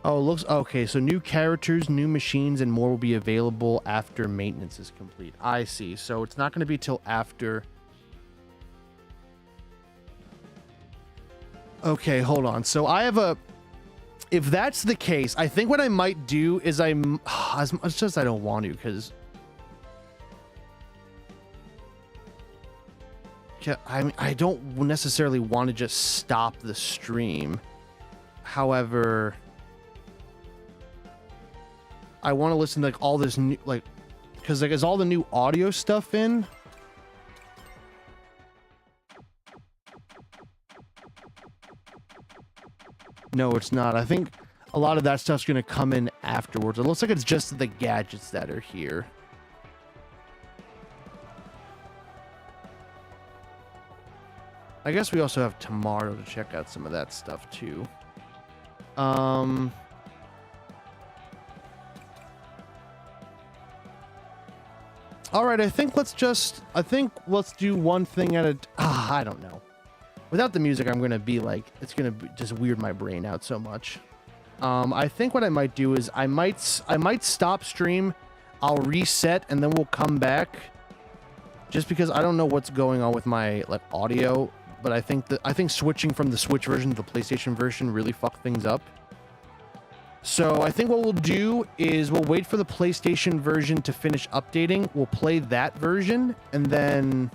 Oh, it looks okay. So new characters, new machines, and more will be available after maintenance is complete. I see. So it's not going to be till after. Okay, hold on. So I have a. If that's the case, I think what I might do is as much as I don't want to, because I don't necessarily want to just stop the stream. However, I want to listen to all this new, because is all the new audio stuff in? No, it's not. I think a lot of that stuff's going to come in afterwards. It looks like it's just the gadgets that are here. I guess we also have tomorrow to check out some of that stuff too. All right, I think let's do one thing at a I don't know. Without the music, I'm going to be like, it's going to just weird my brain out so much. I think what I might do is I might stop stream, I'll reset, and then we'll come back. Just because I don't know what's going on with my audio, but I think switching from the Switch version to the PlayStation version really fucked things up. So I think what we'll do is we'll wait for the PlayStation version to finish updating. We'll play that version, and then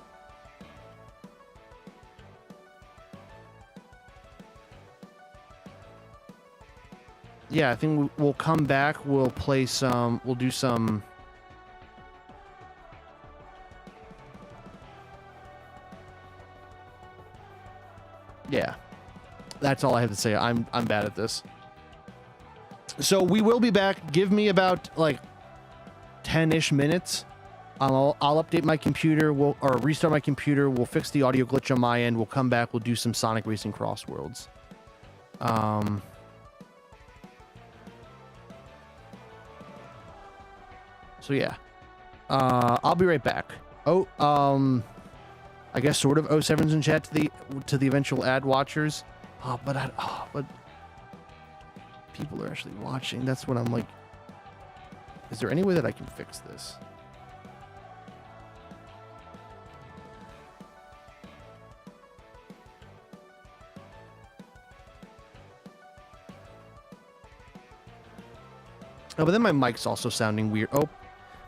yeah, I think we'll come back. We'll play some. We'll do some. Yeah, that's all I have to say. I'm bad at this. So we will be back. Give me about 10-ish minutes. I'll update my computer. Or restart my computer. We'll fix the audio glitch on my end. We'll come back. We'll do some Sonic Racing Crossworlds. So yeah, I'll be right back. Oh, I guess sort of 07's in chat to the eventual ad watchers. But people are actually watching. That's what I'm like. Is there any way that I can fix this? Oh, but then my mic's also sounding weird. Oh,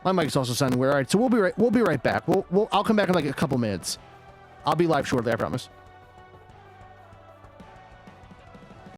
my mic's also sounding weird. All right, so we'll be right back. I'll come back in like a couple minutes. I'll be live shortly, I promise.